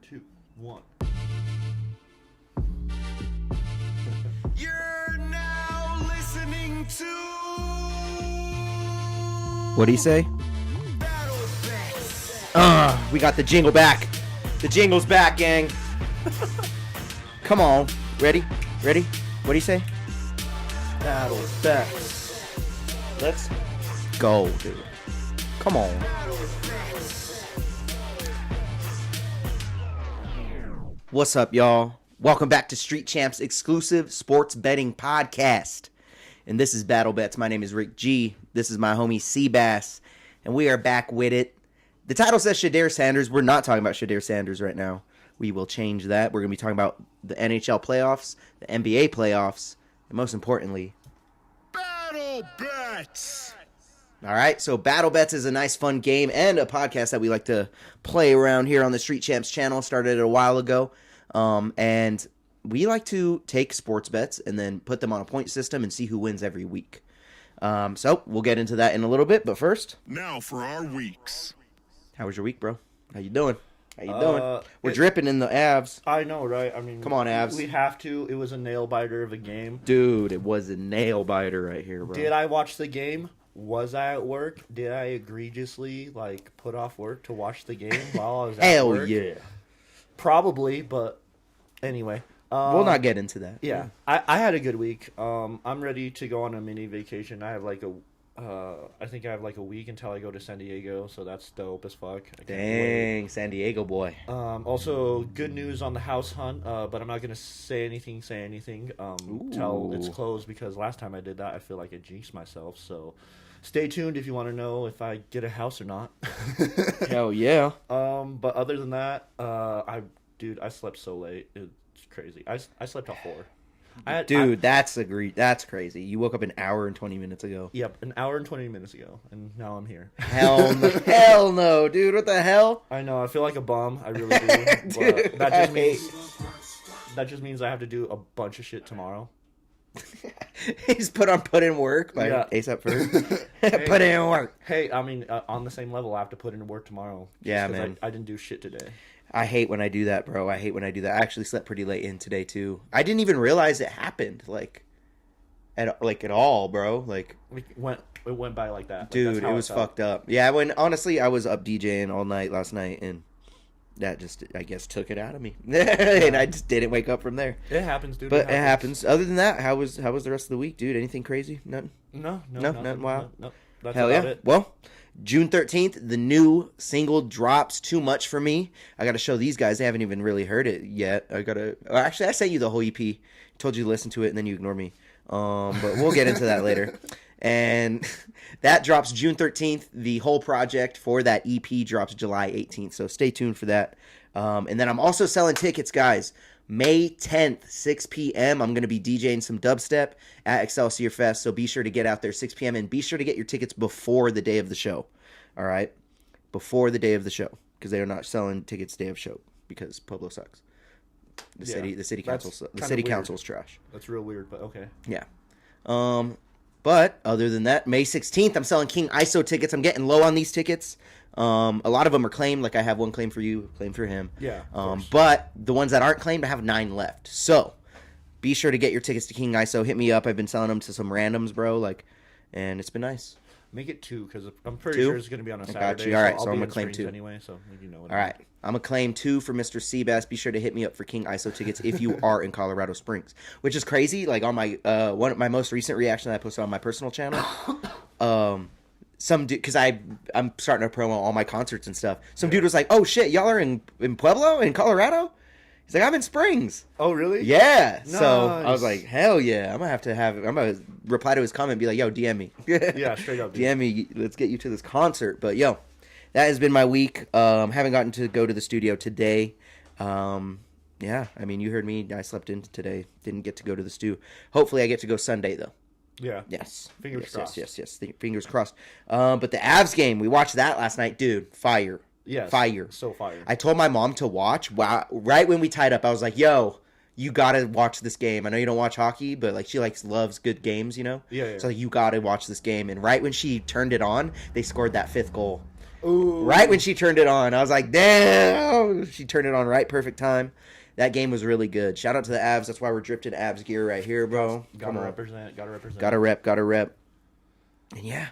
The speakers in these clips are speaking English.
2, 1. You're now listening to What do you say? BattleBets. We got the jingle back. The jingle's back, gang. Come on. Ready? Ready? What do you say? BattleBets. Let's go, dude. Come on. What's up, y'all? Welcome back to Street Champs exclusive sports betting podcast. And this is BattleBets. My name is Rick G. This is my homie Cbass. And we are back with it. The title says Shedeur Sanders. We're not talking about Shedeur Sanders right now. We will change that. We're going to be talking about the NHL playoffs, the NBA playoffs, and most importantly, BattleBets. all right, so BattleBets is a nice, fun game and a podcast that we like to play around here on the Street Champs channel. Started it a while ago, and we like to take sports bets and then put them on a point system and see who wins every week. So we'll get into that in a little bit, but first, Now for our weeks. how was your week, bro? How you doing? How you doing? We're dripping in the abs. I know, right? I mean, Come on, Avs. We have to. It was a nail biter of a game. Dude, it was a nail biter right here, bro. Did I watch the game? Was I at work? Did I egregiously put off work to watch the game while I was at Hell work? yeah. Probably, but anyway. We'll not get into that. Yeah, I had a good week. I'm ready to go on a mini vacation. I have I think I have a week until I go to San Diego, so that's dope as fuck. I can't wait. Dang, San Diego boy. Also, good news on the house hunt, but I'm not gonna say anything till it's closed, because last time I did that, I feel like I jinxed myself. So, stay tuned if you want to know if I get a house or not. Hell yeah. But other than that, I slept so late. It's crazy. I slept till 4. That's crazy. You woke up an hour and 20 minutes ago. Yep, an hour and 20 minutes ago, and now I'm here. Hell no, hell no, dude. What the hell? I know, I feel like a bum. I really do. Dude, but that just means I have to do a bunch of shit tomorrow. He's put in work by ASAP Ferg. Put in work. Hey, I mean, on the same level, I have to put in work tomorrow. Yeah, man. I didn't do shit today. I hate when I do that, bro. I hate when I do that. I actually slept pretty late in today too. I didn't even realize it happened, at all, bro. It went by like that. Dude, it was fucked up. Yeah, honestly, I was up DJing all night last night, and that just, I guess, took it out of me, and I just didn't wake up from there. It happens, dude. But it happens. Other than that, how was the rest of the week, dude? Anything crazy? Nothing. Nothing wild. No, that's Hell about yeah. it. Well, June 13th, the new single drops. Too Much for Me. I got to show these guys. They haven't even really heard it yet. Actually, I sent you the whole EP. Told you to listen to it, and then you ignored me. But we'll get into that later. And that drops June 13th. The whole project for that EP drops July 18th. So stay tuned for that. And then I'm also selling tickets, guys. May 10th, 6 p.m. I'm going to be DJing some dubstep at Excelsior Fest. So be sure to get out there 6 p.m. and be sure to get your tickets before the day of the show. All right? Before the day of the show. Because they are not selling tickets day of show. Because Pueblo sucks. The city council's trash. That's real weird, but okay. Yeah. But other than that, May 16th, I'm selling King ISO tickets. I'm getting low on these tickets. A lot of them are claimed. I have one claim for you, claim for him. Yeah. But the ones that aren't claimed, I have 9 left. So be sure to get your tickets to King ISO. Hit me up. I've been selling them to some randoms, bro. And it's been nice. Make it 2, because I'm pretty sure it's going to be on a Saturday. Got you. All right, so I'm going to claim 2 anyway. So you know what. All right, I'm going to claim 2 for Mr. Cbass. Be sure to hit me up for King ISO tickets if you are in Colorado Springs, which is crazy. On my one of my most recent reaction that I posted on my personal channel, some dude, because I'm starting to promo all my concerts and stuff. Some dude was like, "Oh shit, y'all are in Pueblo, in Colorado?" He's like, "I'm in Springs." Oh, really? Yeah. Nice. So I was like, hell yeah. I'm going to reply to his comment and be like, yo, DM me. Yeah, straight up. Dude. DM me. Let's get you to this concert. But, yo, that has been my week. Haven't gotten to go to the studio today. Yeah, I mean, you heard me. I slept in today. Didn't get to go to the stew. Hopefully I get to go Sunday, though. Yeah. Yes. Fingers crossed. Yes. Fingers crossed. But the Avs game, we watched that last night. Dude, fire. Yes. Fire. So fire. I told my mom to watch. Wow. Right when we tied up, I was like, yo, you got to watch this game. I know you don't watch hockey, but she loves good games, you know? Yeah. So you got to watch this game. And right when she turned it on, they scored that 5th goal. Ooh. Right when she turned it on. I was like, damn. She turned it on right perfect time. That game was really good. Shout out to the Avs. That's why we're dripped in Avs gear right here, bro. Gotta represent. Gotta rep. And yeah,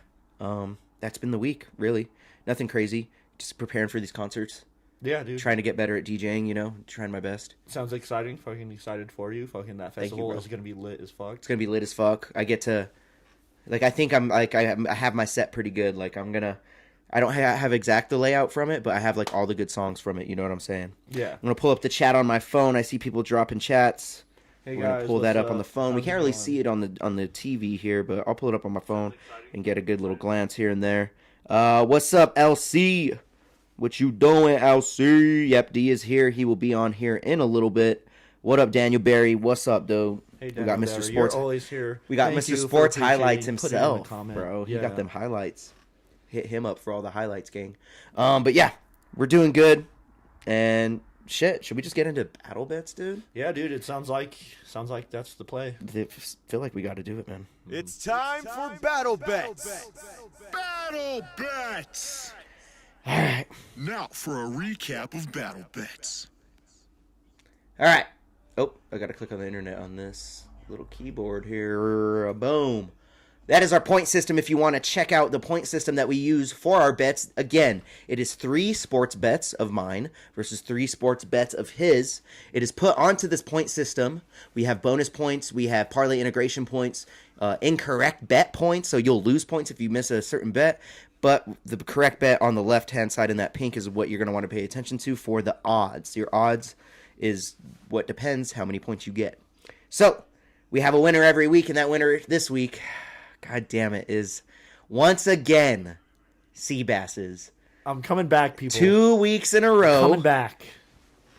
that's been the week, really. Nothing crazy. Just preparing for these concerts. Yeah, dude. Trying to get better at DJing, you know, trying my best. Sounds exciting. Fucking excited for you. Fucking that festival is going to be lit as fuck. It's going to be lit as fuck. I get to, like, I think I'm, like, I have my set pretty good. Like, I'm going to, I don't have exact the layout from it, but I have, like, all the good songs from it. You know what I'm saying? Yeah. I'm going to pull up the chat on my phone. I see people dropping chats. Hey, We're guys, going to pull that up on the phone. We How's can't it really going? see it on the TV here, but I'll pull it up on my phone and get a good little glance here and there. What's up, LC? What you doing, LC? Yep, D is here. He will be on here in a little bit. What up, Daniel Barry? What's up, dude? Hey, we got Mr. Barry, Sports. You're always here. We got Thank Mr. you for Sports highlights appreciating putting in the himself, comment. bro. He Yeah. got them highlights. Hit him up for all the highlights, gang. But yeah, we're doing good. And shit, should we just get into battle bets, dude? Yeah, dude. It sounds like that's the play. I feel like we got to do it, man. It's time for Battle Bets. Battle Bets. All right. Now for a recap of Battle Bets. All right. Oh, I got to click on the internet on this little keyboard here. Boom. That is our point system. If you want to check out the point system that we use for our bets, again, it is 3 sports bets of mine versus 3 sports bets of his. It is put onto this point system. We have bonus points. We have parlay integration points, incorrect bet points, so you'll lose points if you miss a certain bet. But the correct bet on the left-hand side in that pink is what you're going to want to pay attention to for the odds. Your odds is what depends how many points you get. So we have a winner every week, and that winner this week, God damn it, is once again Cbass's. I'm coming back, people. 2 weeks in a row. Coming back.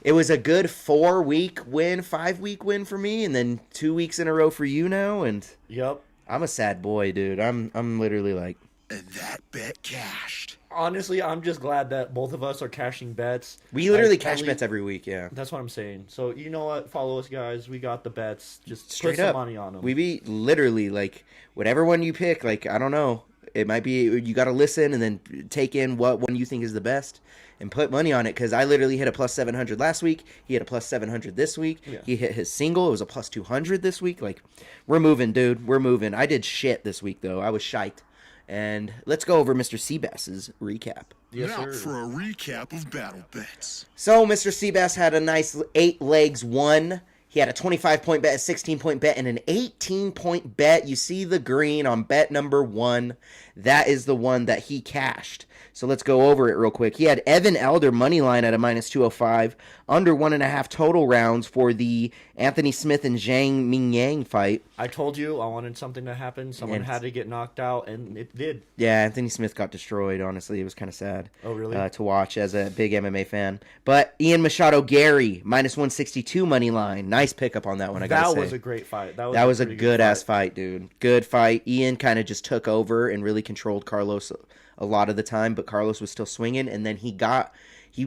It was a good 4-week win, 5-week win for me, and then 2 weeks in a row for you now. And Yep. I'm a sad boy, dude. I'm literally like, And that bet cashed. Honestly, I'm just glad that both of us are cashing bets. we literally Like, cash at least- bets every week. Yeah, That's what I'm saying. So you know what? Follow us, guys. We got the bets. Just straight put some up money on them. We be literally like whatever one you pick. Like I don't know. It might be you got to listen and then take in what one you think is the best and put money on it. Because I literally hit a plus 700 last week. He hit a plus 700 this week. Yeah. He hit his single. It was a plus 200 this week. Like we're moving, dude. We're moving. I did shit this week though. I was shite. And let's go over Mr. Cbass's recap. Yes, now sir. for a recap of Battle Bets. So Mr. Cbass had a nice 8 legs won. He had a 25-point bet, a 16-point bet, and an 18-point bet. You see the green on bet number 1. That is the one that he cashed. So let's go over it real quick. He had Evan Elder money line at a minus 205, under 1.5 total rounds for the Anthony Smith and Zhang Mingyang fight. I told you I wanted something to happen. Someone had to get knocked out, and it did. Yeah, Anthony Smith got destroyed, honestly. It was kind of sad. Oh, really? To watch as a big MMA fan. But Ian Machado Gary, minus 162 money line. Nice pickup on that one, I gotta say. That was a great fight. That was a pretty good-ass fight, dude. Good fight. Ian kind of just took over and really controlled Carlos a lot of the time, but Carlos was still swinging, and then he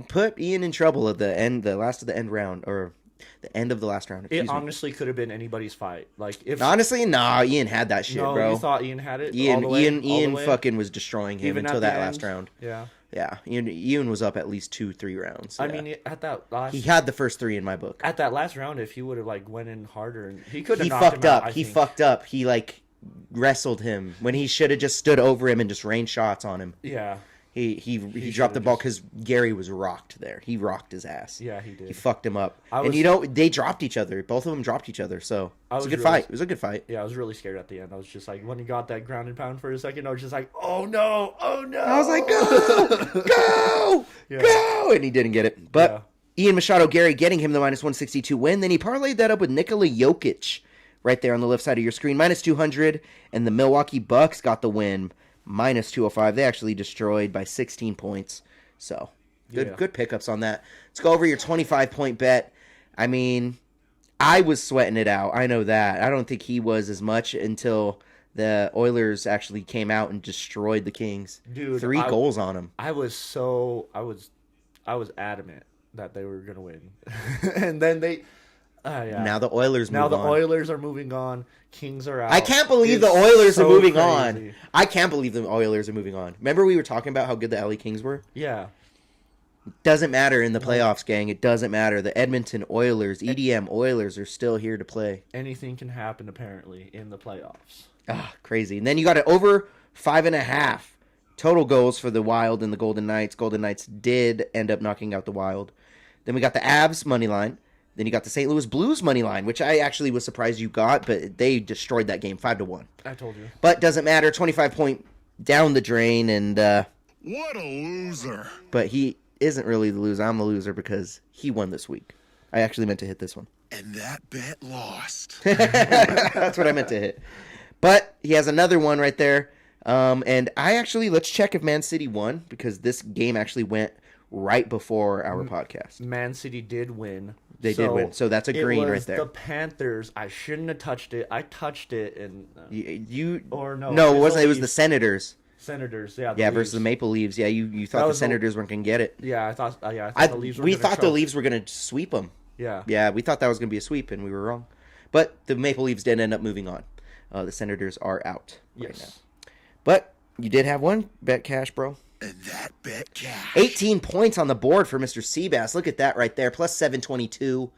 put Ian in trouble at the end, the last of the end round, or the end of the last round. It honestly could have been anybody's fight. Like if Honestly, nah, Ian had that shit, no, bro. you thought Ian had it. All the way, all the Ian way? fucking was destroying him Even until at the that end? last round. Yeah. Yeah, Ian was up at least 2-3 rounds. I yeah. mean, at that last He had the first 3 in my book. at that last round, if he would have like went in harder, and he could have He knocked fucked him out, up. I He think. fucked up. He like wrestled him when he should have just stood over him and just rained shots on him. Yeah. He dropped the ball because Gary was rocked there. He rocked his ass. Yeah, he did. He fucked him up. I And was- you know, they dropped each other. Both of them dropped each other. So it was a good fight. It was a good fight. Yeah, I was really scared at the end. I was just like, when he got that ground and pound for a second, I was just like, oh no, oh no. I was like, go, go, Yeah. go. And he didn't get it. But Ian Machado Gary getting him the minus 162 win. Then he parlayed that up with Nikola Jokic right there on the left side of your screen. Minus 200. And the Milwaukee Bucks got the win. Minus 205. They actually destroyed by 16 points. So good pickups on that. Let's go over your 25-point bet. I mean, I was sweating it out. I know that. I don't think he was as much until the Oilers actually came out and destroyed the Kings. Dude, 3 goals on them. I was adamant that they were gonna win, and then Yeah. Now the Oilers Now move the on. Oilers are moving on. Kings are out. I can't believe It's the Oilers so are moving crazy. on. I can't believe the Oilers are moving on. Remember we were talking about how good the LA Kings were? Yeah. Doesn't matter in the playoffs, gang. It doesn't matter. The Edmonton Oilers, EDM Oilers, are still here to play. Anything can happen, apparently, in the playoffs. Ah, crazy. And then you got it over 5.5 total goals for the Wild and the Golden Knights. Golden Knights did end up knocking out the Wild. Then we got the Avs money line. Then you got the St. Louis Blues money line, which I actually was surprised you got, but they destroyed that game 5-1. I told you. But doesn't matter. 25-point down the drain, and What a loser. but he isn't really the loser. I'm the loser because he won this week. I actually meant to hit this one. And that bet lost. That's what I meant to hit. But he has another one right there. And let's check if Man City won, because this game actually went right before our podcast. Man City did win. They did win. So that's a green right there. The Panthers. I shouldn't have touched it. I touched it, and or no. No, it it's wasn't. It was only the Senators. Senators. Yeah. Yeah, versus the Maple Leafs. Yeah, you thought the Senators weren't going to get it. Yeah, I thought. I thought the Leafs were. We gonna thought the choke. Leafs were going to sweep them. Yeah. Yeah, we thought that was going to be a sweep, and we were wrong. But the Maple Leafs did end up moving on. The Senators are out right now. But you did have one bet cash, bro. And that bet cash. 18 points on the board for Mr. Cbass. Look at that right there. Plus 722.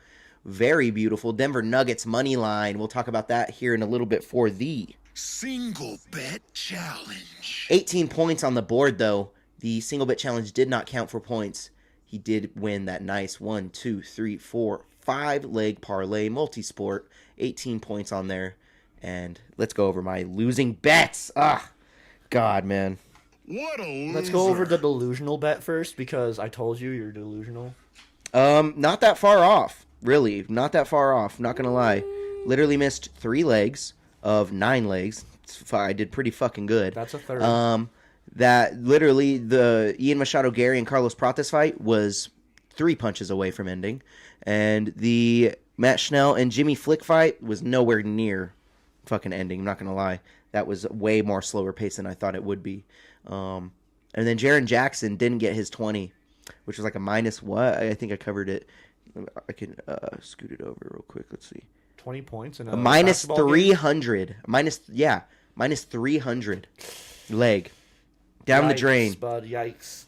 Very beautiful. Denver Nuggets money line. We'll talk about that here in a little bit for the Single bet challenge. 18 points on the board, though. The single bet challenge did not count for points. He did win that nice 1, 2, 3, 4, 5-leg parlay multi-sport. 18 points on there. And let's go over my losing bets. God, man. What a loser. Let's go over the delusional bet first, because I told you you're delusional. Not that far off, really. Not that far off, not gonna lie. Literally missed 3 legs of 9 legs. I did pretty fucking good. That's a third. That literally the Ian Machado, Gary, and Carlos Prates fight was 3 punches away from ending. And the Matt Schnell and Jimmy Flick fight was nowhere near fucking ending, I'm not gonna lie. That was way more slower pace than I thought it would be. And then Jaren Jackson didn't get his 20, which was like a minus what? I think I covered it. I can scoot it over real quick. Let's see. 20 points and a minus 300. Minus 300 leg down the drain. Bud, yikes.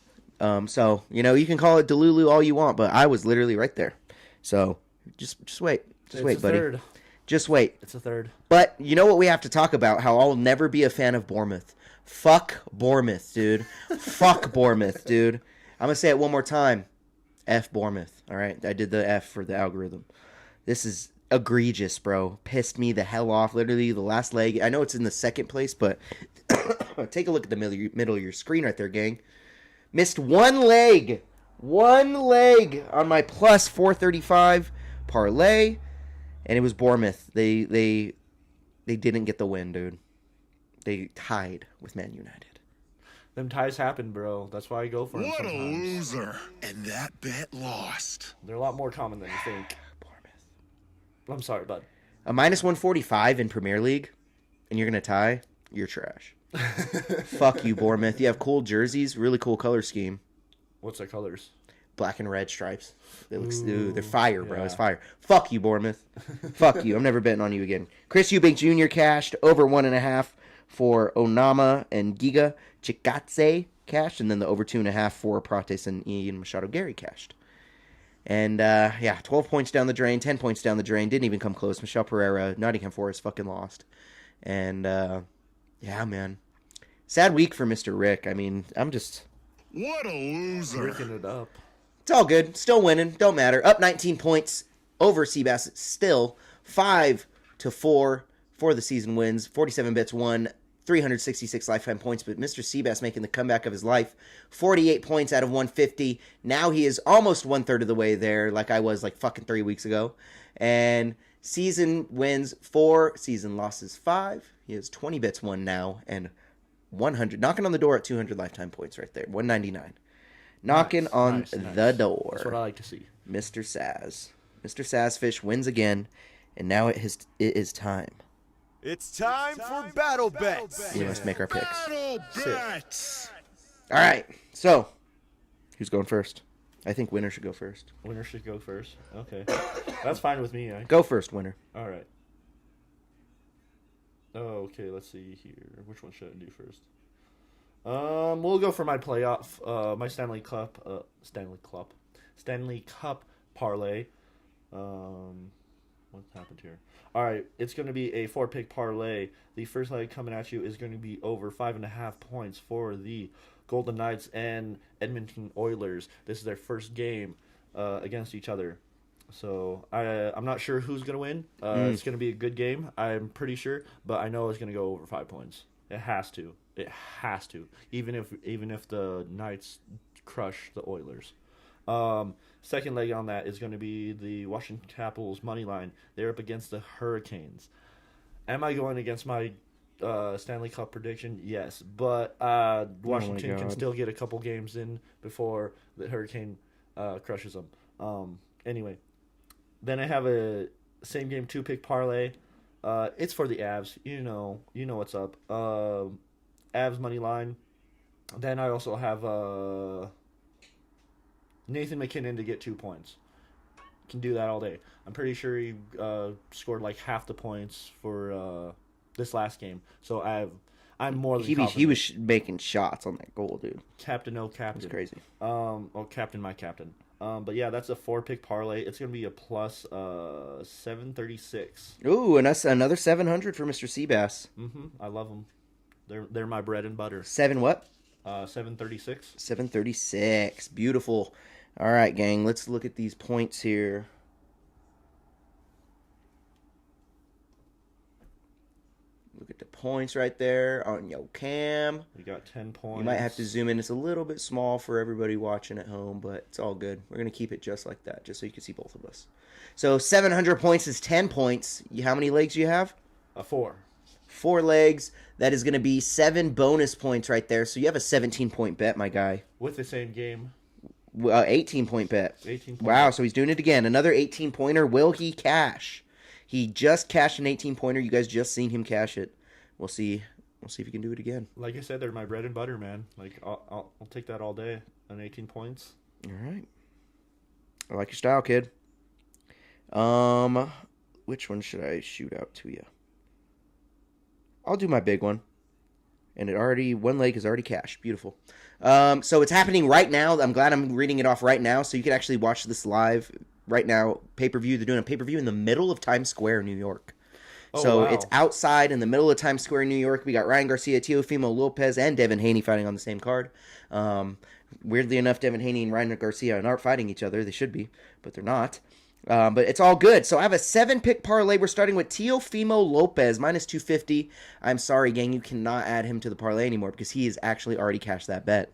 So, you can call it Delulu all you want, but I was literally right there. So, just wait. Just wait, buddy. Third. Just wait. It's a third. But you know what we have to talk about? How I'll never be a fan of Bournemouth. Fuck Bournemouth, dude. Fuck Bournemouth, dude. I'm going to say it one more time. F Bournemouth. All right? I did the F for the algorithm. This is egregious, bro. Pissed me the hell off. Literally, the last leg. I know it's in the second place, but take a look at the middle of your screen right there, gang. Missed 1 leg. 1 leg on my plus 435 parlay. And it was Bournemouth. They didn't get the win, dude. They tied with Man United. Them ties happen, bro. That's why I go for them What sometimes. a loser. And that bet lost. They're a lot more common than you think. Bournemouth. I'm sorry, bud. A minus 145 in Premier League, and you're going to tie? You're trash. Fuck you, Bournemouth. You have cool jerseys, really cool color scheme. What's their colors? Black and red stripes. They're fire, bro. yeah. It's fire. Fuck you, Bournemouth. Fuck you. I'm never betting on you again. Chris Eubank Jr. cashed over 1.5 for Onama and Giga. Chikatse cashed, and then the over 2.5 for Prates and Ian Machado Gary cashed. And 12 points down the drain, 10 points down the drain. Didn't even come close. Michelle Pereira, Nottingham Forest fucking lost. And man. Sad week for Mr. Rick. I mean, I'm just... What a loser. Breaking it up. It's all good. Still winning. Don't matter. Up 19 points over Cbass. Still 5-4 for the season wins. 47 bets won. 366 lifetime points. But Mr. Cbass making the comeback of his life. 48 points out of 150. Now he is almost 1/3 of the way there, like I was like fucking 3 weeks ago. And season wins 4. Season losses 5. He has 20 bets won now. And 100. Knocking on the door at 200 lifetime points right there. 199. Knocking on the door. That's what I like to see. Mr. Saz. Mr. Sazfish wins again, and now it is time. It's time for Battle Bets. We must make our picks. Battle Bets. All right, so who's going first? I think winner should go first. Winner should go first. Okay. That's fine with me. Go first, winner. All right. Oh, okay, let's see here. Which one should I do first? We'll go for my playoff, my Stanley Cup parlay. What happened here? All right, it's going to be a 4-pick parlay. The first leg coming at you is going to be over 5.5 points for the Golden Knights and Edmonton Oilers. This is their first game against each other. So I'm not sure who's going to win. It's going to be a good game, I'm pretty sure, but I know it's going to go over 5 points. It has to. It has to. Even if the Knights crush the Oilers. Second leg on that is going to be the Washington Capitals money line. They're up against the Hurricanes. Am I going against my Stanley Cup prediction? Yes, but Washington can still get a couple games in before the Hurricane crushes them. Anyway, then I have a same game 2-pick parlay. It's for the Avs. You know what's up. Avs money line. Then I also have Nathan McKinnon to get 2 points. Can do that all day. I'm pretty sure he scored like half the points for this last game. So I'm more than confident. He was making shots on that goal, dude. Captain, oh captain. It's crazy. Captain, my captain. But yeah, that's a 4-pick parlay. It's gonna be a plus 736. Ooh, and that's another 700 for Mr. Cbass. I love them. They're my bread and butter. 736. 736. Beautiful. All right, gang. Let's look at these points here. Look at the points right there on your cam. We got 10 points. You might have to zoom in. It's a little bit small for everybody watching at home, but it's all good. We're going to keep it just like that, just so you can see both of us. So 700 points is 10 points. How many legs do you have? 4. 4 legs. That is going to be 7 bonus points right there. So you have a 17-point bet, my guy. With the same game. 18-point bet. 18 Wow, so he's doing it again. Another 18-pointer. Will he cash? He just cashed an 18-pointer. You guys just seen him cash it. We'll see. We'll see if he can do it again. Like I said, they're my bread and butter, man. Like I'll take that all day. On 18 points. All right. I like your style, kid. Which one should I shoot out to you? I'll do my big one. And one leg is already cashed. Beautiful. So it's happening right now. I'm glad I'm reading it off right now, so you can actually watch this live right now. Pay-per-view. They're doing a pay-per-view in the middle of Times Square, New York. So it's outside in the middle of Times Square, New York. We got Ryan Garcia, Teofimo Lopez, and Devin Haney fighting on the same card. Weirdly enough, Devin Haney and Ryan Garcia aren't fighting each other. They should be, but they're not. But it's all good. So I have a 7-pick parlay. We're starting with Teofimo Lopez, minus 250. I'm sorry, gang. You cannot add him to the parlay anymore because he has actually already cashed that bet.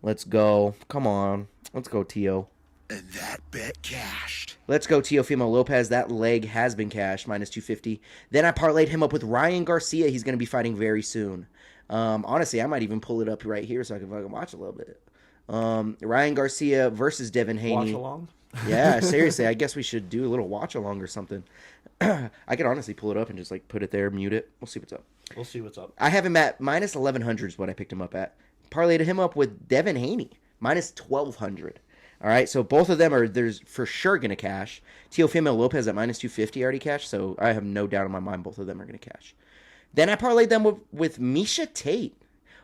Let's go. Come on. Let's go, Teo. And that bet cashed. Let's go, Teofimo Lopez. That leg has been cashed, minus 250. Then I parlayed him up with Ryan Garcia. He's going to be fighting very soon. Honestly, I might even pull it up right here so I can fucking watch a little bit. Ryan Garcia versus Devin Haney. Watch along? Yeah, seriously. I guess we should do a little watch along or something. I could honestly pull it up and just like put it there, mute it. We'll see what's up. We'll see what's up. I have him at minus 1100 is what I picked him up at. Parlayed him up with Devin Haney, minus 1200. All right, so both of them there's for sure going to cash. Teofimo Lopez at minus 250 already cashed, so I have no doubt in my mind both of them are going to cash. Then I parlayed them with Misha Tate,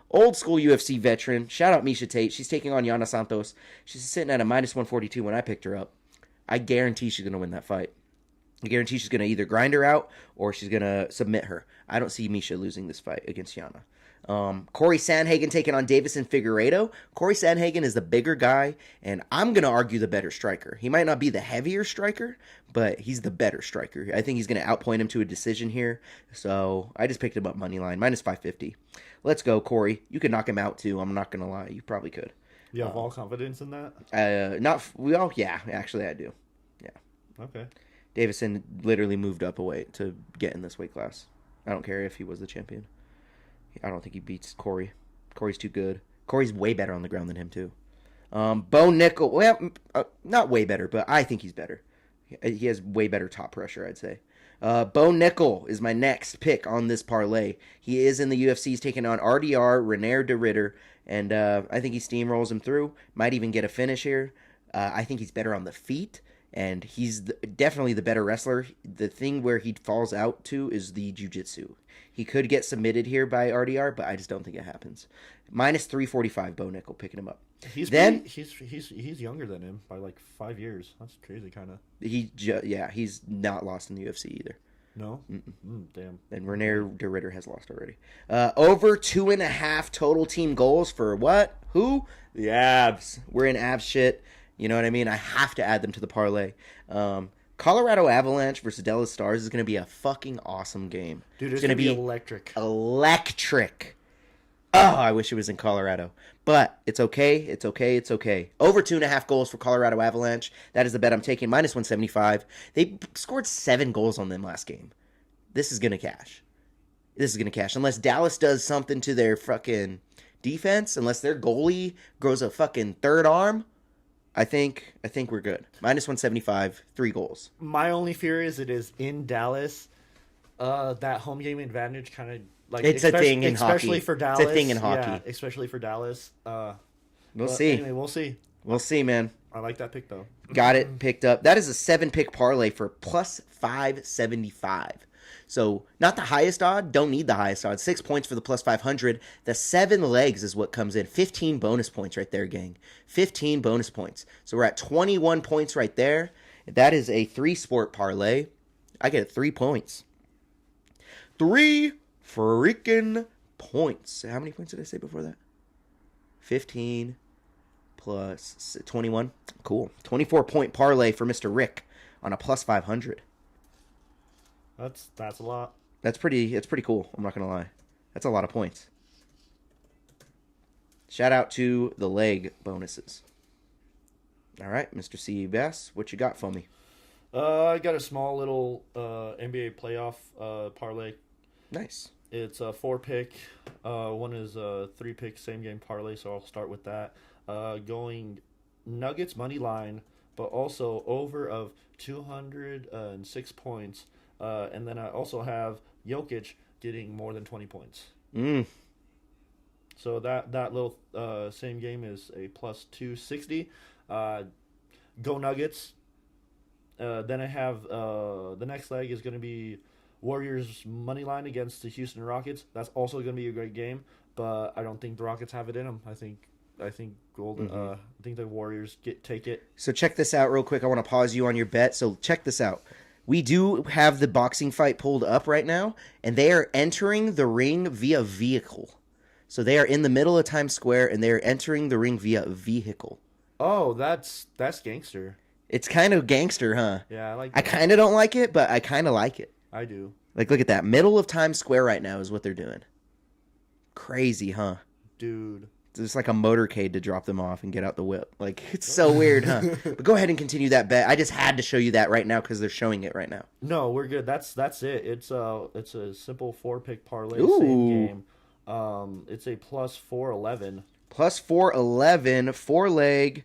old school UFC veteran. Shout out Misha Tate. She's taking on Iana Santos. She's sitting at a minus 142 when I picked her up. I guarantee she's going to win that fight. I guarantee she's going to either grind her out or she's going to submit her. I don't see Misha losing this fight against Iana. Corey Sandhagen taking on Davison Figueiredo. Corey Sandhagen is the bigger guy, and I'm going to argue the better striker. He might not be the heavier striker, but he's the better striker. I think he's going to outpoint him to a decision here, so I just picked him up money line, minus 550. Let's go, Corey. You could knock him out, too. I'm not going to lie. You probably could. You have all confidence in that? Yeah, actually I do. Yeah. Okay. Davison literally moved up a weight to get in this weight class. I don't care if he was the champion. I don't think he beats Corey. Corey's too good. Corey's way better on the ground than him, too. Bo Nickel, well, not way better, but I think he's better. He has way better top pressure, I'd say. Bo Nickel is my next pick on this parlay. He is in the UFC. He's taking on RDR, Reneer, Derritter, and I think he steamrolls him through. Might even get a finish here. I think he's better on the feet, and he's definitely the better wrestler. The thing where he falls out to is the jiu-jitsu. He could get submitted here by RDR, but I just don't think it happens. Minus 345, Bo Nickel picking him up. He's younger than him by like 5 years. That's crazy, kind of. He's not lost in the UFC either. No? Damn. And Reneer Derritter has lost already. Over 2.5 total team goals for what? Who? The Abs. We're in Abs shit. You know what I mean? I have to add them to the parlay. Colorado Avalanche versus Dallas Stars is going to be a fucking awesome game. Dude, it's going to be electric. Electric. Oh, I wish it was in Colorado. But it's okay. It's okay. It's okay. Over 2.5 goals for Colorado Avalanche. That is the bet I'm taking. Minus 175. They scored 7 goals on them last game. This is going to cash. This is going to cash. Unless Dallas does something to their fucking defense. Unless their goalie grows a fucking third arm. I think we're good. Minus 175. 3 goals. My only fear is it is in Dallas. That home game advantage kind of... Like, it's a thing in hockey. Especially for Dallas. It's a thing in hockey. Yeah, especially for Dallas. We'll see. Anyway, we'll see. We'll see, man. I like that pick, though. Got it picked up. That is a 7-pick parlay for plus 575. So, not the highest odd. Don't need the highest odd. 6 points for the plus 500. The 7 legs is what comes in. 15 bonus points right there, gang. 15 bonus points. So, we're at 21 points right there. That is a 3-sport parlay. I get 3 points. 3 freaking points. How many points did I say before that? 15 plus 21. Cool. 24-point parlay for Mr. Rick on a plus 500. That's a lot. It's pretty cool. I'm not going to lie. That's a lot of points. Shout out to the leg bonuses. All right, Mr. Cbass, what you got for me? I got a small little NBA playoff parlay. Nice. It's a 4-pick. One is a 3-pick same game parlay, so I'll start with that. Going Nuggets money line, but also over of 206 points. And then I also have Jokic getting more than 20 points. So that little same game is a plus 260. Go Nuggets. Then I have the next leg is going to be Warriors money line against the Houston Rockets. That's also going to be a great game, but I don't think the Rockets have it in them. I think Golden. I think the Warriors take it. So check this out real quick. I want to pause you on your bet. So check this out. We do have the boxing fight pulled up right now, and they are entering the ring via vehicle. So they are in the middle of Times Square, and they are entering the ring via vehicle. Oh, that's gangster. It's kind of gangster, huh? Yeah, I like that. I kind of don't like it, but I kind of like it. I do. Like, look at that. Middle of Times Square right now is what they're doing. Crazy, huh? Dude. It's like a motorcade to drop them off and get out the whip. Like, it's so weird, huh? But go ahead and continue that bet. I just had to show you that right now because they're showing it right now. No, we're good. That's it. It's a simple 4-pick parlay. Ooh. Same game. It's a plus 411. Plus 411, 4-leg,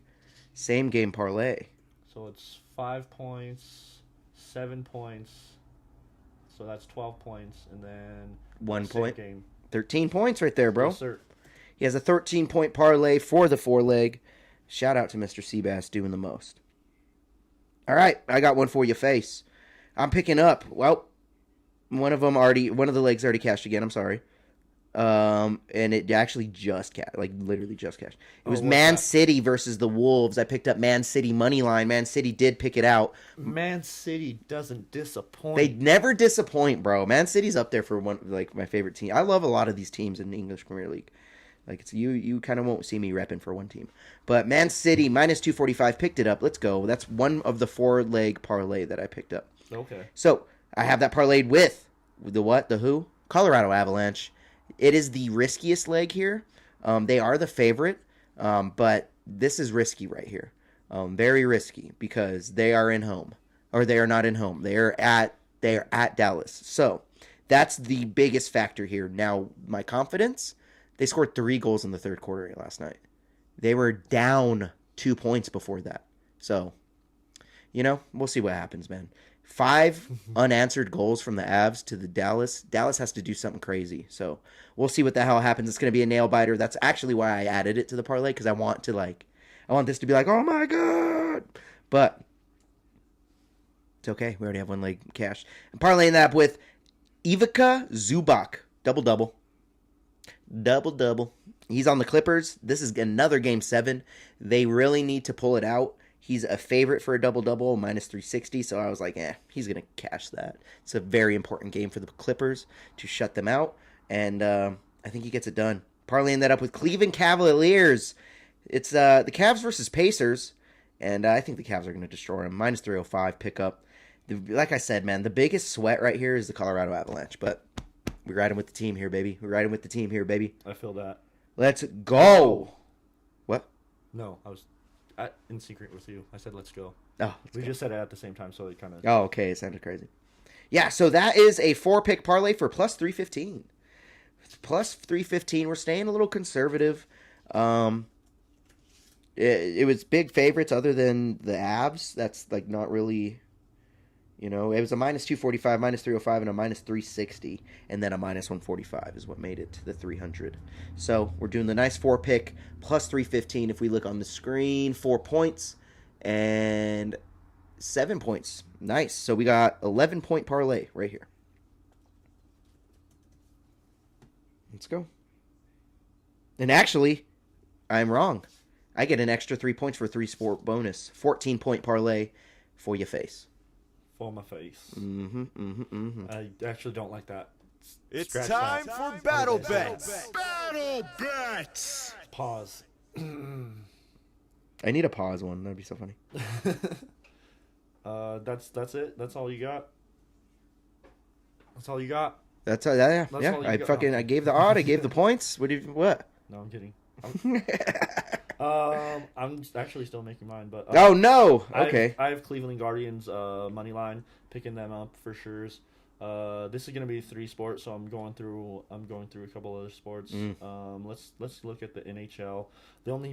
same game parlay. So it's 5 points, 7 points. So that's 12 points, and then 1 point. Game. 13 points right there, bro. Yes, sir. He has a 13-point parlay for the 4-leg. Shout out to Mr. Cbass doing the most. All right, I got one for you, face. I'm picking up. Well, one of the legs already cashed again. I'm sorry. And it actually just cashed, like literally just cashed. It was Man City versus the Wolves. I picked up Man City money line. Man City did pick it out. Man City doesn't disappoint. They never disappoint, bro. Man City's up there for one, like my favorite team. I love a lot of these teams in the English Premier League. Like it's you kind of won't see me repping for one team. But Man City minus 245 picked it up. Let's go. That's one of the 4-leg parlay that I picked up. Okay. So I have that parlayed with the what? The who? Colorado Avalanche. It is the riskiest leg here. They are the favorite, but this is risky right here. Very risky because they are in home, or they are not in home. They are at Dallas. So that's the biggest factor here. Now, my confidence. They scored 3 goals in the third quarter last night. They were down 2 points before that. So, we'll see what happens, man. 5 unanswered goals from the Avs to the Dallas. Dallas has to do something crazy. So we'll see what the hell happens. It's going to be a nail biter. That's actually why I added it to the parlay, because I want I want this to be like, oh my god. But it's okay. We already have one leg cash. I'm parlaying that up with Ivica Zubac. Double-double. Double-double. He's on the Clippers. This is another Game 7. They really need to pull it out. He's a favorite for a double-double, minus 360. So I was like, he's going to cash that. It's a very important game for the Clippers to shut them out. And I think he gets it done. Parlaying that up with Cleveland Cavaliers. It's the Cavs versus Pacers. And I think the Cavs are going to destroy them. Minus 305 pickup. Like I said, man, the biggest sweat right here is the Colorado Avalanche. But we're riding with the team here, baby. We're riding with the team here, baby. I feel that. Let's go. What? No, I was in secret with you. I said, let's go. Oh, we just said it at the same time, so it kind of... Oh, okay. It sounded crazy. Yeah, so that is a 4-pick parlay for plus 315. It's plus 315. We're staying a little conservative. It was big favorites other than the Avs. That's like not really... You know, it was a minus 245, minus 305, and a minus 360. And then a minus 145 is what made it to the 300. So we're doing the nice 4-pick plus 315. If we look on the screen, 4 points and 7 points. Nice. So we got 11-point parlay right here. Let's go. And actually, I'm wrong. I get an extra 3 points for 3-sport bonus. 14-point parlay for your face. For my face. Mm-hmm. I actually don't like that. It's Scratch time that. for BattleBets. BattleBets. Pause. I need a pause one. That'd be so funny. That's it. That's all you got. That's all you got. That's yeah. That's Yeah. all you I got. fucking I gave the odd. I gave the points. What? No, I'm kidding. I'm actually still making mine, but Oh no. Okay. I have Cleveland Guardians money line, picking them up for sure. This is gonna be 3 sports, so I'm going through a couple other sports. Let's look at the NHL. The only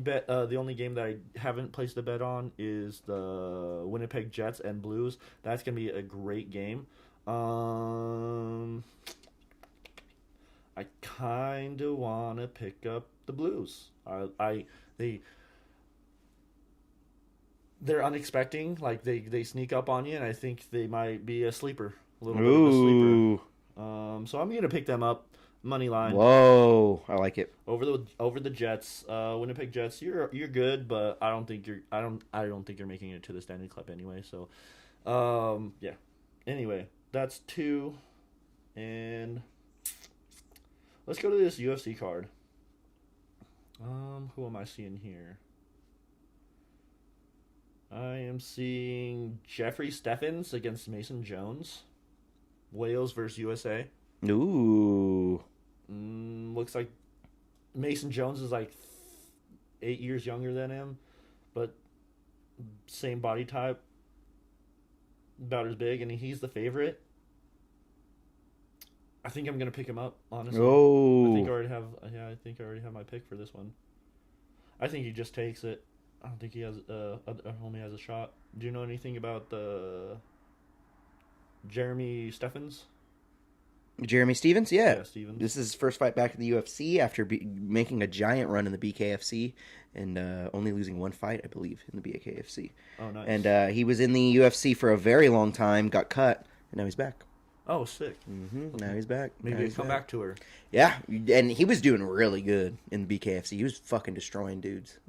game that I haven't placed a bet on is the Winnipeg Jets and Blues. That's gonna be a great game. I kind of want to pick up the Blues. They're unexpected. Like they sneak up on you, and I think they might be a sleeper. A little bit of a sleeper. So I'm gonna pick them up. Money line. Whoa, I like it. Over the Jets. Winnipeg Jets. You're good, but I don't think you're making it to the Stanley Cup anyway. So, yeah. Anyway, that's 2, and let's go to this UFC card. Who am I seeing here? I am seeing Jeffrey Stephens against Mason Jones. Wales versus USA. Ooh. Looks like Mason Jones is like 8 years younger than him, but same body type, about as big, and he's the favorite. I think I'm gonna pick him up, honestly. Oh. I think I already have my pick for this one. I think he just takes it. I don't think he has only has a shot. Do you know anything about the Jeremy Stephens? Jeremy Stevens, yeah. Stevens. This is his first fight back in the UFC after making a giant run in the BKFC and only losing one fight, I believe, in the BKFC. Oh, nice. And he was in the UFC for a very long time, got cut, and now he's back. Oh, sick. Mm-hmm. Now he's back. Maybe he'll come back to her. Yeah, and he was doing really good in the BKFC. He was fucking destroying dudes.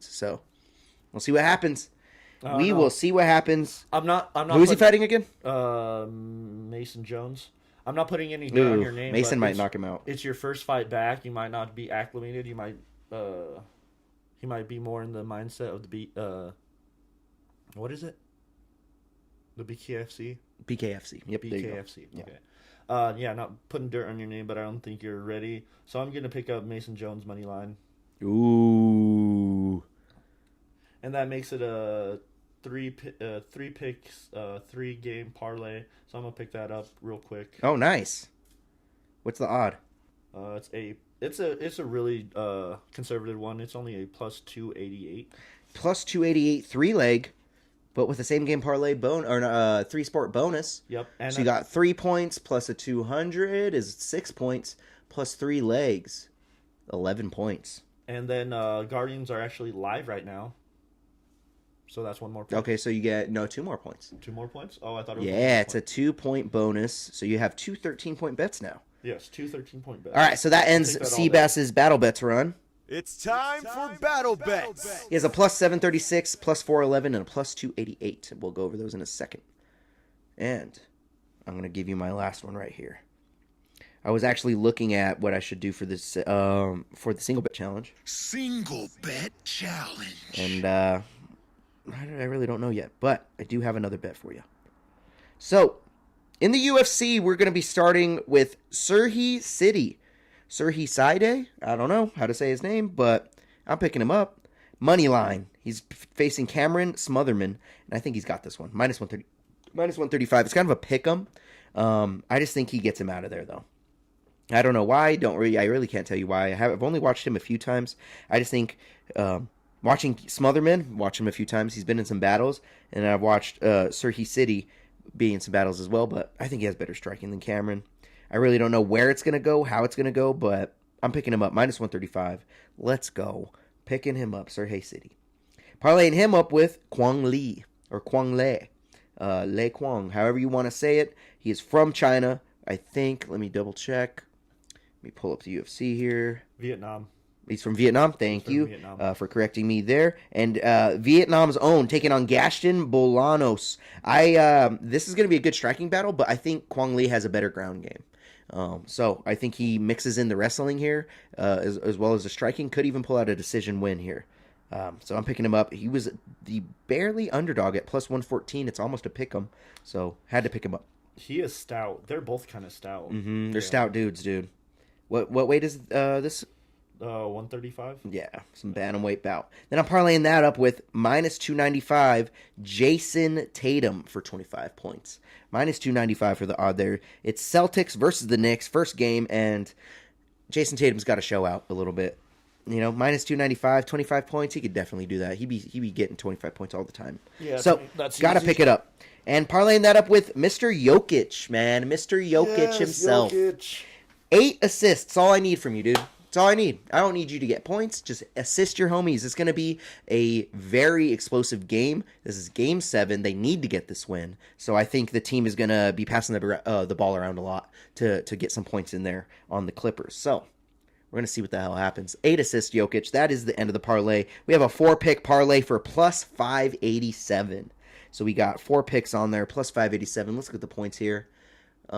So we'll see what happens. We will see what happens. I'm not. Who is he fighting again? Mason Jones. I'm not putting any dirt on your name. Mason might knock him out. It's your first fight back. You might not be acclimated. You might. He might be more in the mindset of the what is it? The BKFC. BKFC. Yep. BKFC. Yeah. Okay. Yeah, not putting dirt on your name, but I don't think you're ready. So I'm gonna pick up Mason Jones money line. Ooh. And that makes it a 3 picks, 3 game parlay. So I'm gonna pick that up real quick. Oh, nice. What's the odd? It's a really conservative one. It's only a plus 288. Plus 288 3-leg, but with the same game parlay 3-sport bonus. Yep. And so you got 3 points plus a 200 is 6 points plus 3 legs, 11 points. And then Guardians are actually live right now. So that's 1 more point. Okay, so you get 2 more points. 2 more points? Oh, I thought it was 1 Yeah, more it's a 2-point bonus. So you have 2 13-point bets now. Yes, 2 13-point bets. All right, so that ends Cbass's BattleBets run. It's time for BattleBets. He has a plus 736, plus 411, and a plus 288. We'll go over those in a second. And I'm going to give you my last one right here. I was actually looking at what I should do for this for the single bet challenge. Single bet challenge. And I really don't know yet, but I do have another bet for you. So, in the UFC, we're going to be starting with Sirhi City. Sirhi City? I don't know how to say his name, but I'm picking him up. Money line. He's facing Cameron Smotherman, and I think he's got this one. Minus 130, minus 135. It's kind of a pick 'em. I just think he gets him out of there, though. I don't know why. I really can't tell you why. I've only watched him a few times. I just think watching Smotherman, watch him a few times. He's been in some battles, and I've watched Sirhi City be in some battles as well, but I think he has better striking than Cameron. I really don't know where it's going to go, how it's going to go, but I'm picking him up. Minus 135. Let's go. Picking him up, Sirhi City. Parlaying him up with Kwang Li, or Kwang Le. Le Kwang, however you want to say it. He is from China, I think. Let me double check. Let me pull up the UFC here. Vietnam. He's from Vietnam. Thank you for correcting me there. And Vietnam's own, taking on Gaston Bolanos. This is going to be a good striking battle, but I think Kwang Li has a better ground game. So I think he mixes in the wrestling here as well as the striking. Could even pull out a decision win here. So I'm picking him up. He was the barely underdog at plus 114. It's almost a pick 'em. So had to pick him up. He is stout. They're both kind of stout. They're stout dudes, dude. What weight is this? 135. Yeah, some bantamweight bout. Then I'm parlaying that up with minus 295 Jason Tatum for 25 points. Minus 295 for the odd there. It's Celtics versus the Knicks, first game, and Jason Tatum's got to show out a little bit. You know, minus 295, 25 points, he could definitely do that. He'd be getting 25 points all the time. Yeah, so, that's got to pick it up. And parlaying that up with Mr. Jokic, man. Mr. Jokic himself. Jokic. 8 assists, all I need from you, dude. That's all I need. I don't need you to get points. Just assist your homies. It's going to be a very explosive game. This is Game 7. They need to get this win. So I think the team is going to be passing the ball around a lot to get some points in there on the Clippers. So we're going to see what the hell happens. 8 assists, Jokic. That is the end of the parlay. We have a 4-pick parlay for plus 587. So we got 4 picks on there, plus 587. Let's look at the points here. How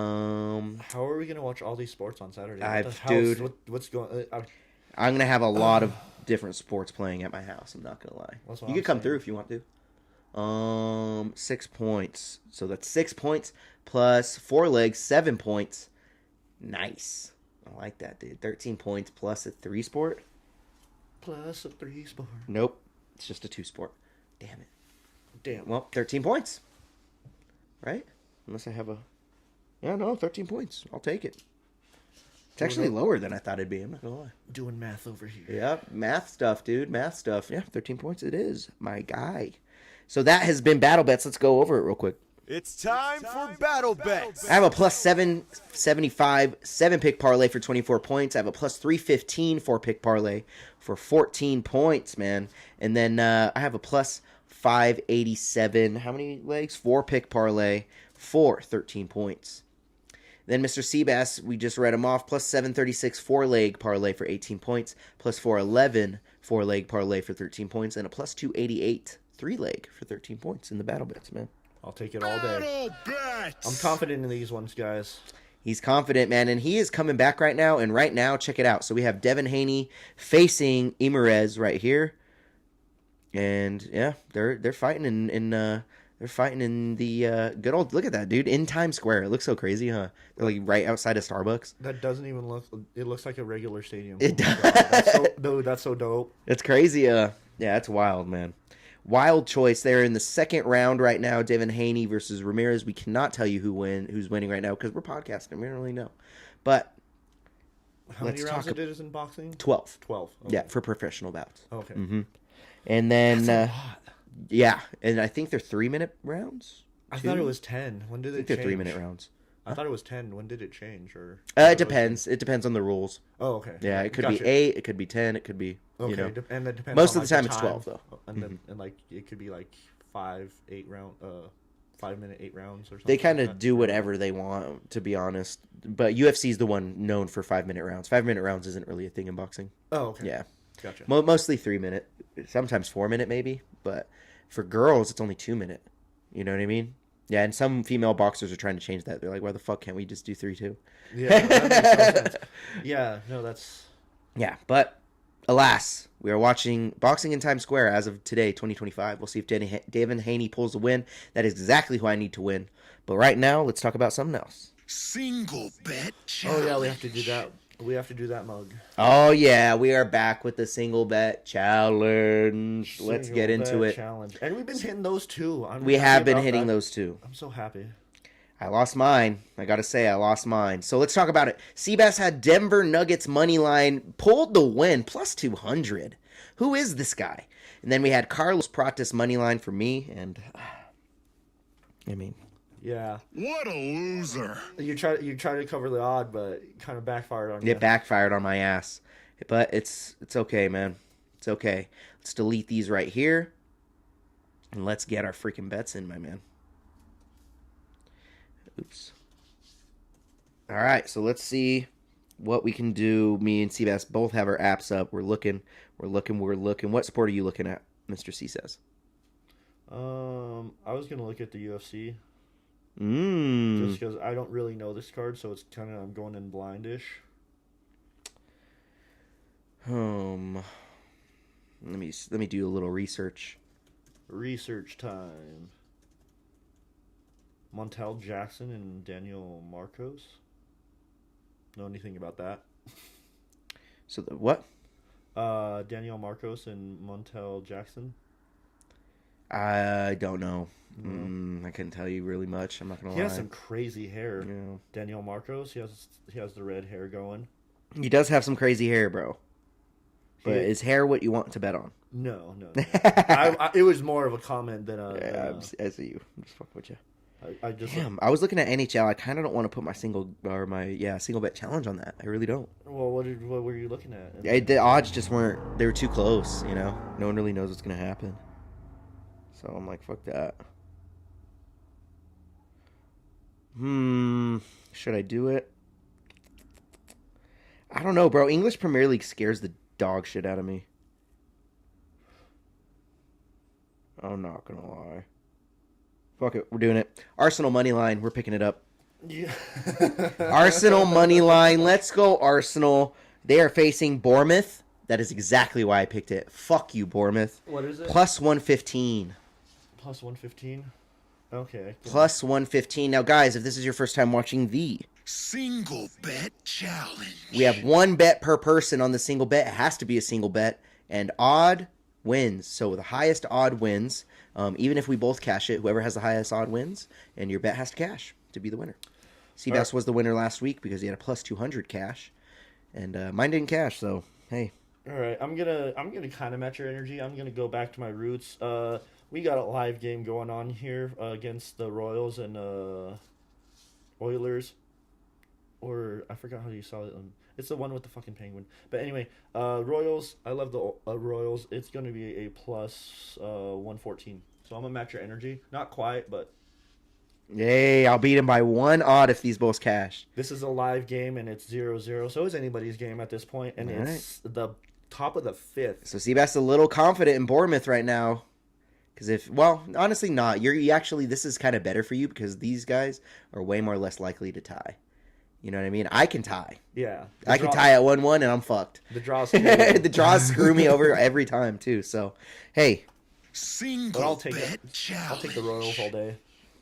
are we gonna watch all these sports on Saturday? Dude, what's going? I'm gonna have a lot of different sports playing at my house. I'm not gonna lie. You can come through if you want to. 6 points. So that's 6 points plus 4 legs, 7 points. Nice. I like that, dude. 13 points plus a 3 sport. Plus a 3 sport. Nope, it's just a 2 sport. Damn it. Damn. Well, 13 points. Right? Unless I have a. Yeah, no, 13 points. I'll take it. It's actually lower than I thought it'd be. I'm not going to lie. Doing math over here. Yeah, math stuff, dude. Math stuff. Yeah, 13 points it is. My guy. So that has been BattleBets. Let's go over it real quick. It's time for BattleBets. I have a plus 775 7-pick parlay for 24 points. I have a plus 315 4-pick parlay for 14 points, man. And then I have a plus 587. How many legs? 4-pick parlay for 13 points. Then Mr. Cbass, we just read him off, plus 736 4-leg parlay for 18 points, plus 411 4-leg parlay for 13 points, and a plus 288 3-leg for 13 points in the BattleBets, man. I'll take it all day. BattleBets. I'm confident in these ones, guys. He's confident, man, and he is coming back right now. And right now, check it out. So we have Devin Haney facing Imerez right here, and yeah, they're fighting they're fighting in the good old, look at that, dude, in Times Square. It looks so crazy, huh? They're like right outside of Starbucks. That doesn't even look, it looks like a regular stadium. It does. That's so dope. It's crazy. Yeah, it's wild, man. Wild choice there in the second round right now. Devin Haney versus Ramirez. We cannot tell you who's winning right now because we're podcasting. We don't really know. But how many rounds it is in boxing? 12. 12. Okay. Yeah, for professional bouts. Okay. Mm-hmm. And then, That's a lot. Yeah, and I think they're 3-minute rounds. I thought it was 10. When did I they think change? they're 3-minute rounds. I thought it was 10. When did it change? Or It depends. It depends on the rules. Oh, okay. Yeah, it could Gotcha. be 8. It could be 10. It could be, Okay, you know. and that depends. Most on, of the like, time it's 12, though. And like it could be like 5 minute 8 rounds or something. They kind like of that. do whatever they want, to be honest. But UFC is the one known for 5-minute rounds. 5-minute rounds isn't really a thing in boxing. Oh, okay. Yeah. Gotcha. Mostly 3-minute. Sometimes 4-minute, maybe. But for girls, it's only 2-minute. You know what I mean? Yeah, and some female boxers are trying to change that. They're like, why the fuck can't we just do 3-2? Yeah, that makes no sense. Yeah, no, that's... Yeah, but alas, we are watching Boxing in Times Square as of today, 2025. We'll see if David Haney pulls the win. That is exactly who I need to win. But right now, let's talk about something else. Single bet challenge. Oh, yeah, we have to do that. We have to do that mug. Oh, yeah, we are back with the single bet challenge. Let's Single get into bet it. Challenge. And we've been hitting those too. We have been hitting those too. I'm so happy. I lost mine. I gotta say, I lost mine. So let's talk about it. Cbass had Denver Nuggets money line, pulled the win, plus 200. Who is this guy? And then we had Carlos Prates money line for me, and I mean, Yeah. What a loser. You try to cover the odd, but it kind of backfired on you. it backfired on my ass. But it's okay, man. It's okay. Let's delete these right here, and let's get our freaking bets in, my man. Oops. All right, so let's see what we can do. Me and Cbass both have our apps up. We're looking. What sport are you looking at, Mr. C says? I was gonna look at the UFC Mmm. just because I don't really know this card, so it's kind of I'm going in blindish. Let me do a little research. Research time. Montel Jackson and Daniel Marcos. Know anything about that? So what? Daniel Marcos and Montel Jackson. I don't know. I couldn't tell you really much. I'm not gonna lie. He has some crazy hair. Yeah. Daniel Marcos. He has the red hair going. He does have some crazy hair, bro. But is hair what you want to bet on? No. It was more of a comment than a. Yeah, I see you. I'm just fucking with you. I just. Damn, I was looking at NHL. I kind of don't want to put my single bet challenge on that. I really don't. Well, what were you looking at? The odds just weren't. They were too close. You know, no one really knows what's gonna happen. So I'm like, fuck that. Should I do it? I don't know, bro. English Premier League scares the dog shit out of me. I'm not gonna lie. Fuck it, we're doing it. Arsenal money line, we're picking it up. Yeah. Arsenal money line, let's go Arsenal. They are facing Bournemouth. That is exactly why I picked it. Fuck you, Bournemouth. What is it? Plus 115. Plus 115. Okay. Plus 115. Now, guys, if this is your first time watching the Single bet challenge. we have one bet per person on the single bet. It has to be a single bet. And odd wins. So the highest odd wins. Even if we both cash it, whoever has the highest odd wins. And your bet has to cash to be the winner. Cbass was the winner last week because he had a plus 200 cash. And mine didn't cash, so hey. All right, I'm gonna kind of match your energy. I'm gonna go back to my roots. We got a live game going on here against the Royals and Oilers, or I forgot how you saw it. It's the one with the fucking penguin. But anyway, Royals. I love the Royals. It's gonna be a plus 114. So I'm gonna match your energy. Not quite, but Yay, I'll beat him by one odd if these both cash. this is a live game and it's 0-0. So is anybody's game at this point, and All it's the top of the fifth. So Cbass a little confident in Bournemouth right now. Because honestly not. You actually, this is kind of better for you because these guys are way more less likely to tie. You know what I mean? I can tie. Yeah, I can tie at 1-1 and I'm fucked. The draws. The draws screw me over every time too. So, hey, But Single I'll take bet it. challenge. I'll take the Royals all day.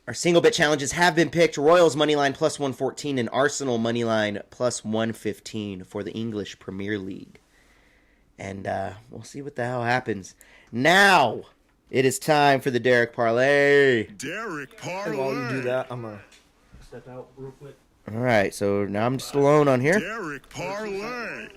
our single bet challenges have been picked. Royals moneyline plus 114 and Arsenal moneyline plus 115 for the English Premier League. And we'll see what the hell happens. Now, it is time for the Deryk Parlay. Deryk And while you do Parlay. that, I'm gonna step out real quick. All right, so now I'm just alone on here. Deryk Parlay.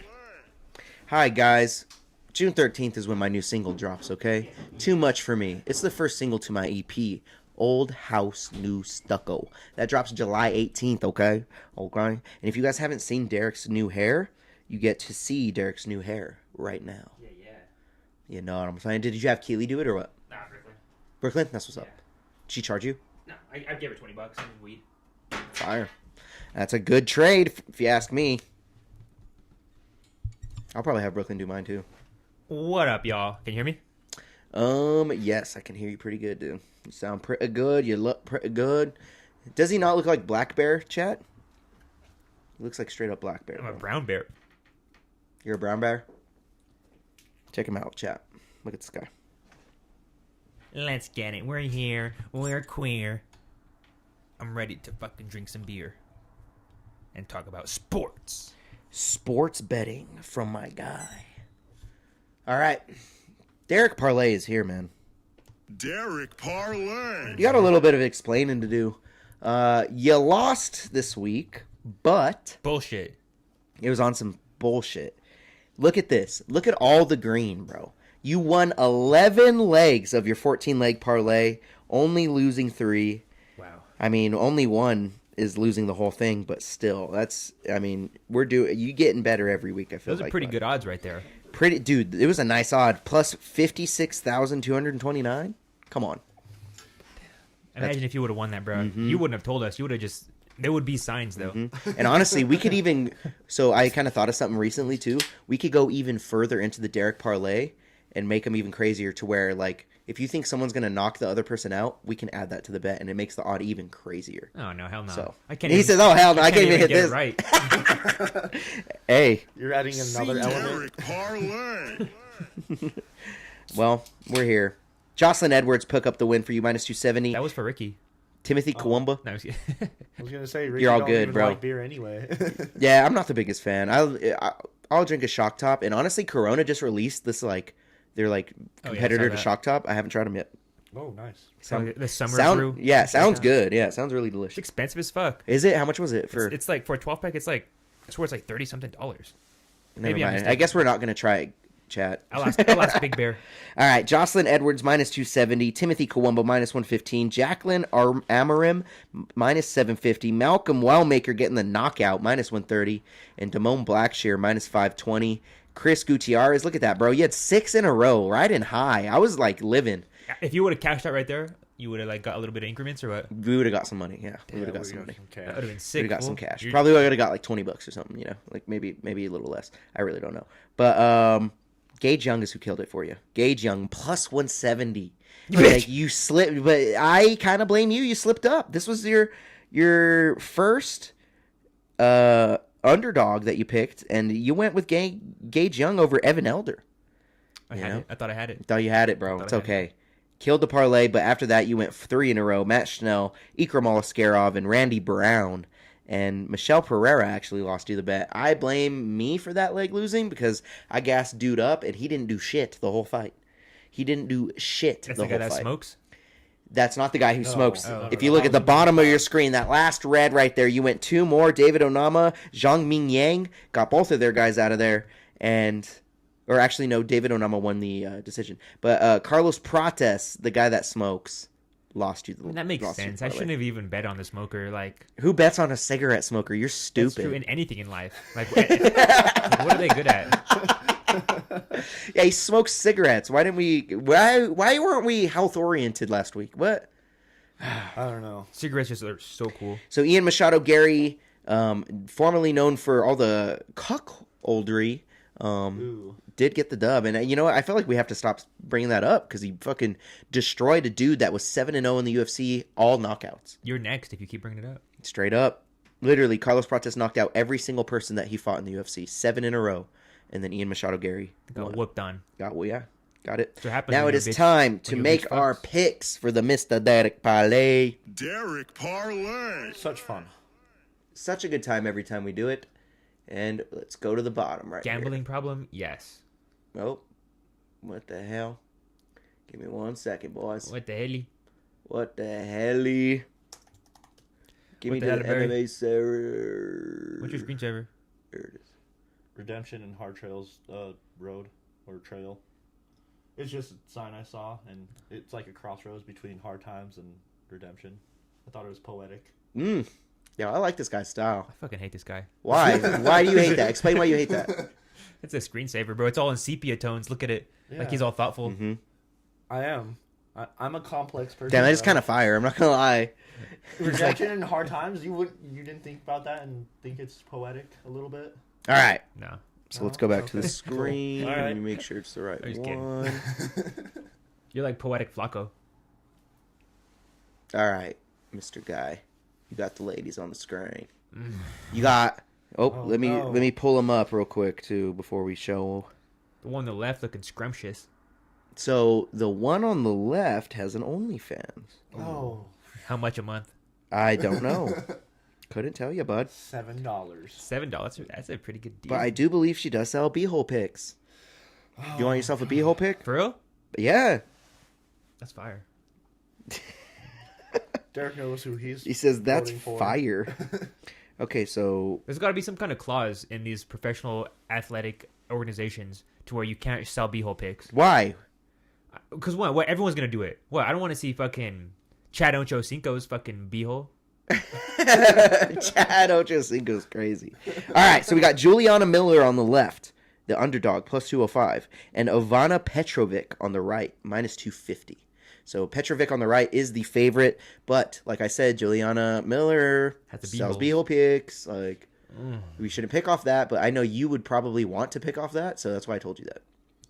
Hi, guys. June 13th is when my new single drops, okay? Too much for me. It's the first single to my EP, Old house, new stucco. That drops July 18th, okay? And if you guys haven't seen Deryk's new hair, you get to see Deryk's new hair right now. Yeah. You know what I'm saying? Did you have Keely do it or what? Nah, Brooklyn. Brooklyn? That's what's up. Yeah. Did she charge you? No, I gave her $20 and weed. Fire. That's a good trade, if you ask me. I'll probably have Brooklyn do mine, too. What up, y'all? Can you hear me? Yes, I can hear you pretty good, dude. You sound pretty good. You look pretty good. Does he not look like Black Bear, chat? He looks like straight up Black Bear. I'm a bro. brown bear. You're a brown bear? Check him out, chat. Look at this guy. Let's get it. We're here. We're queer. I'm ready to fucking drink some beer. And talk about sports. Sports betting from my guy. All right. Deryk Parlay is here, man. Deryk Parlay. You got a little bit of explaining to do. You lost this week, but Bullshit. it was on some bullshit. Look at this. Look at all the green, bro. You won 11 legs of your 14-leg parlay, only losing 3. Wow. I mean, only 1 is losing the whole thing, but still, you getting better every week, I feel like. Those are pretty good odds right there. Dude, it was a nice odd. Plus 56,229. Come on. Imagine if you would have won that, bro. You wouldn't have told us. You would have just... There would be signs, though. And honestly, we could even... So I kind of thought of something recently, too. We could go even further into the Deryk Parlay and make them even crazier to where, like, if you think someone's going to knock the other person out, we can add that to the bet, and it makes the odd even crazier. Oh, no. Hell no. So, I can't he even, says, oh, hell no, I can't even hit get this. it right. Hey. You're adding another element. Deryk Parlay. Well, we're here. Jocelyn Edwards pick up the win for you, minus 270. That was for Ricky. Timothy Kawumba. No, I was kidding. I was gonna say Ricky You're all don't good, even bro. like beer anyway. Yeah, I'm not the biggest fan. I'll drink a Shock Top, and honestly, Corona just released this their competitor to that. Shock Top. I haven't tried them yet. Oh, nice. The summer brew. Yeah, sounds good. Yeah, it sounds really It's delicious. expensive as fuck. Is it? How much was it for? It's like for a 12-pack, it's like, I swear it's like $30-something. Never maybe I'm mind. mistaken. I guess we're not gonna try it, chat. I'll ask Big Bear. All right, Jocelyn Edwards minus 270, Timothy Kawumba minus 115, Jacqueline Amarim minus 750, Malcolm Wellmaker getting the knockout minus 130, and Damone Blackshear minus 520. Chris Gutierrez, look at that, bro. You had 6 in a row, riding high. I was living. If you would have cashed out right there, you would have got a little bit of increments or what? We would have got some money. Yeah, we would have got some money. That would have been We sick. would have got some fool. cash. You're- Probably would have got like $20 or something. Maybe a little less. I really don't know. But Gage Young is who killed it for you. Gage Young plus 170. You slipped, but I kind of blame you. You slipped up. This was your first underdog that you picked, and you went with Gage Young over Evan Elder. I had it. I thought I had it. Thought you had it, bro. It's I had okay. Killed the parlay, but after that, you went 3 in a row. Matt Schnell, Ikram Olaskarov, and Randy Brown. And Michelle Pereira actually lost you the bet. I blame me for that leg losing because I gassed dude up, and he didn't do shit the whole fight. He didn't do shit That's the the guy whole that fight. smokes? That's not the guy who smokes. Oh, If you look at the bottom of your screen, that last red right there, you went 2 more. David Onama, Zhang Ming Yang, got both of their guys out of there. Or actually, no, David Onama won the decision. But Carlos Prates, the guy that smokes, lost you. That makes sense. I shouldn't have even bet on the smoker. Who bets on a cigarette smoker? You're That's stupid. true in anything in life. What are they good at? Yeah, he smokes cigarettes. Why weren't we health oriented last week? What? I don't know. Cigarettes just are so cool. So Ian Machado Gary, formerly known for all the cuckoldry, did get the dub. And you know what? I feel like we have to stop bringing that up because he fucking destroyed a dude that was 7-0 in the UFC, all knockouts. You're next if you keep bringing it up. Straight up. Literally, Carlos Prates knocked out every single person that he fought in the UFC, 7 in a row. And then Ian Machado Gary Got whooped on. got it. That's what happens Now when it you're is bitch- time to when you're make bitch our fucks. picks for the Mr. Deryk Parlay. Deryk Parlay. Such fun. Such a good time every time we do it. And let's go to the bottom right Gambling problem? Yes. here. Oh, what the hell? Give me 1 second, boys. What the hell? What the helly? Give What me the the hell, Barry? MMA server. What's your screensaver? There it is. Redemption and Hard Trails road or trail. It's just a sign I saw, and it's like a crossroads between Hard Times and redemption. I thought it was poetic. Yeah, I like this guy's style. I fucking hate this guy. Why? Why do you hate that? Explain why you hate that. It's a screensaver, bro. It's all in sepia tones. Look at it. Yeah. Like he's all thoughtful. Mm-hmm. I am. I'm a complex person. Damn, that is kind of fire. I'm not gonna lie. Rejection in hard times. You didn't think about that and think it's poetic a little bit. All right. No. So let's go back to Okay. the screen. Cool. All right. Let me make sure it's the right I'm just kidding. one. You're like poetic Flacco. All right, Mr. Guy, you got the ladies on the screen. You got. Oh, let no. me pull them up real quick too before we show. The one on the left looking scrumptious. So the one on the left has an OnlyFans. Oh, How much a month? I don't know. Couldn't tell you, bud. $7. $7. That's a pretty good deal. But I do believe she does sell beehole pics. You want yourself a beehole pic? For real? Yeah. That's fire. Derek knows who He says that's voting for. fire. Okay, so There's got to be some kind of clause in these professional athletic organizations to where you can't sell beehole pics. why? Because what? Everyone's gonna do it. What? I don't want to see fucking Chad Ochocinco's fucking beehole. Chad Ochocinco's crazy. All right, so we got Juliana Miller on the left, the underdog, plus 205, and Ovana Petrovic on the right, minus 250. So Petrovic on the right is the favorite, but like I said, Juliana Miller Has the sells beeholes. beehole picks. Like we shouldn't pick off that, but I know you would probably want to pick off that, so that's why I told you that.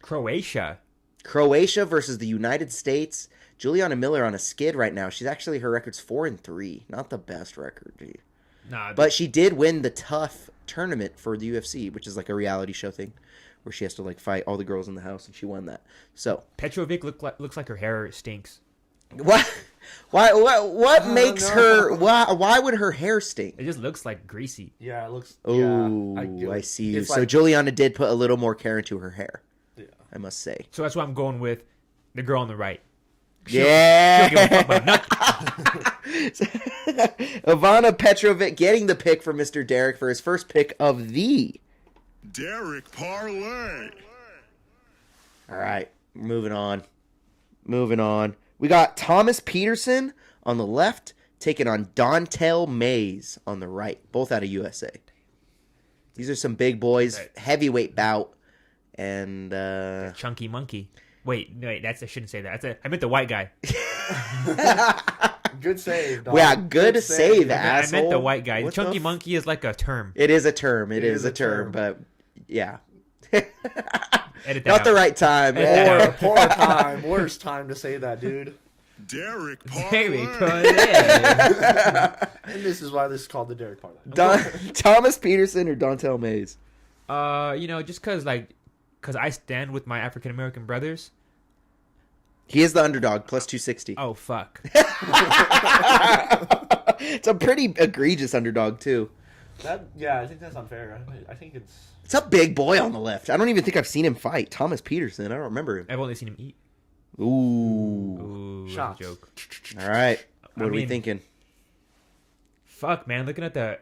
Croatia. Croatia versus the United States. Juliana Miller on a skid right now. She's actually, her record's 4-3. Not the best record, gee. Nah, But she did win the tough tournament for the UFC, which is like a reality show thing where she has to like fight all the girls in the house, and she won that. So Petrovic looks like her hair stinks. what makes no. her why would her hair stink? It just looks like greasy. Yeah, it looks. Oh, yeah, I see you. It's So like, Juliana did put a little more care into her hair, yeah. I must say. So that's why I'm going with the girl on the right. Yeah. She don't give a fuck about nothing. Ivana Petrovic getting the pick for Mr. Deryk for his first pick of the. Deryk Parlay. All right, moving on. We got Thomas Peterson on the left taking on Dantel Mays on the right, both out of USA. These are some big boys, heavyweight bout, and Chunky monkey. Wait, I shouldn't say that. I meant the white guy. Good save, dog. yeah, good save, I asshole. meant the white guy. What the Chunky monkey is like a term. It is a term. It is is a a term, term. but yeah. Edit that Not out. the right time. Edit Poor time. Worst time to say that, dude. Deryk Very Parlay. cool. And this is why this is called the Derek Parlay. Thomas Peterson or Dantel Mays? Just because I stand with my African American brothers. He is the underdog, plus 260. Oh fuck. It's a pretty egregious underdog, too. I think that's unfair. I think it's. It's a big boy on the left. I don't even think I've seen him fight. Thomas Peterson. I don't remember him. I've only seen him eat. Ooh. Ooh, that's Shots. a joke. All right. What I are we mean- thinking? Fuck, man. Looking at the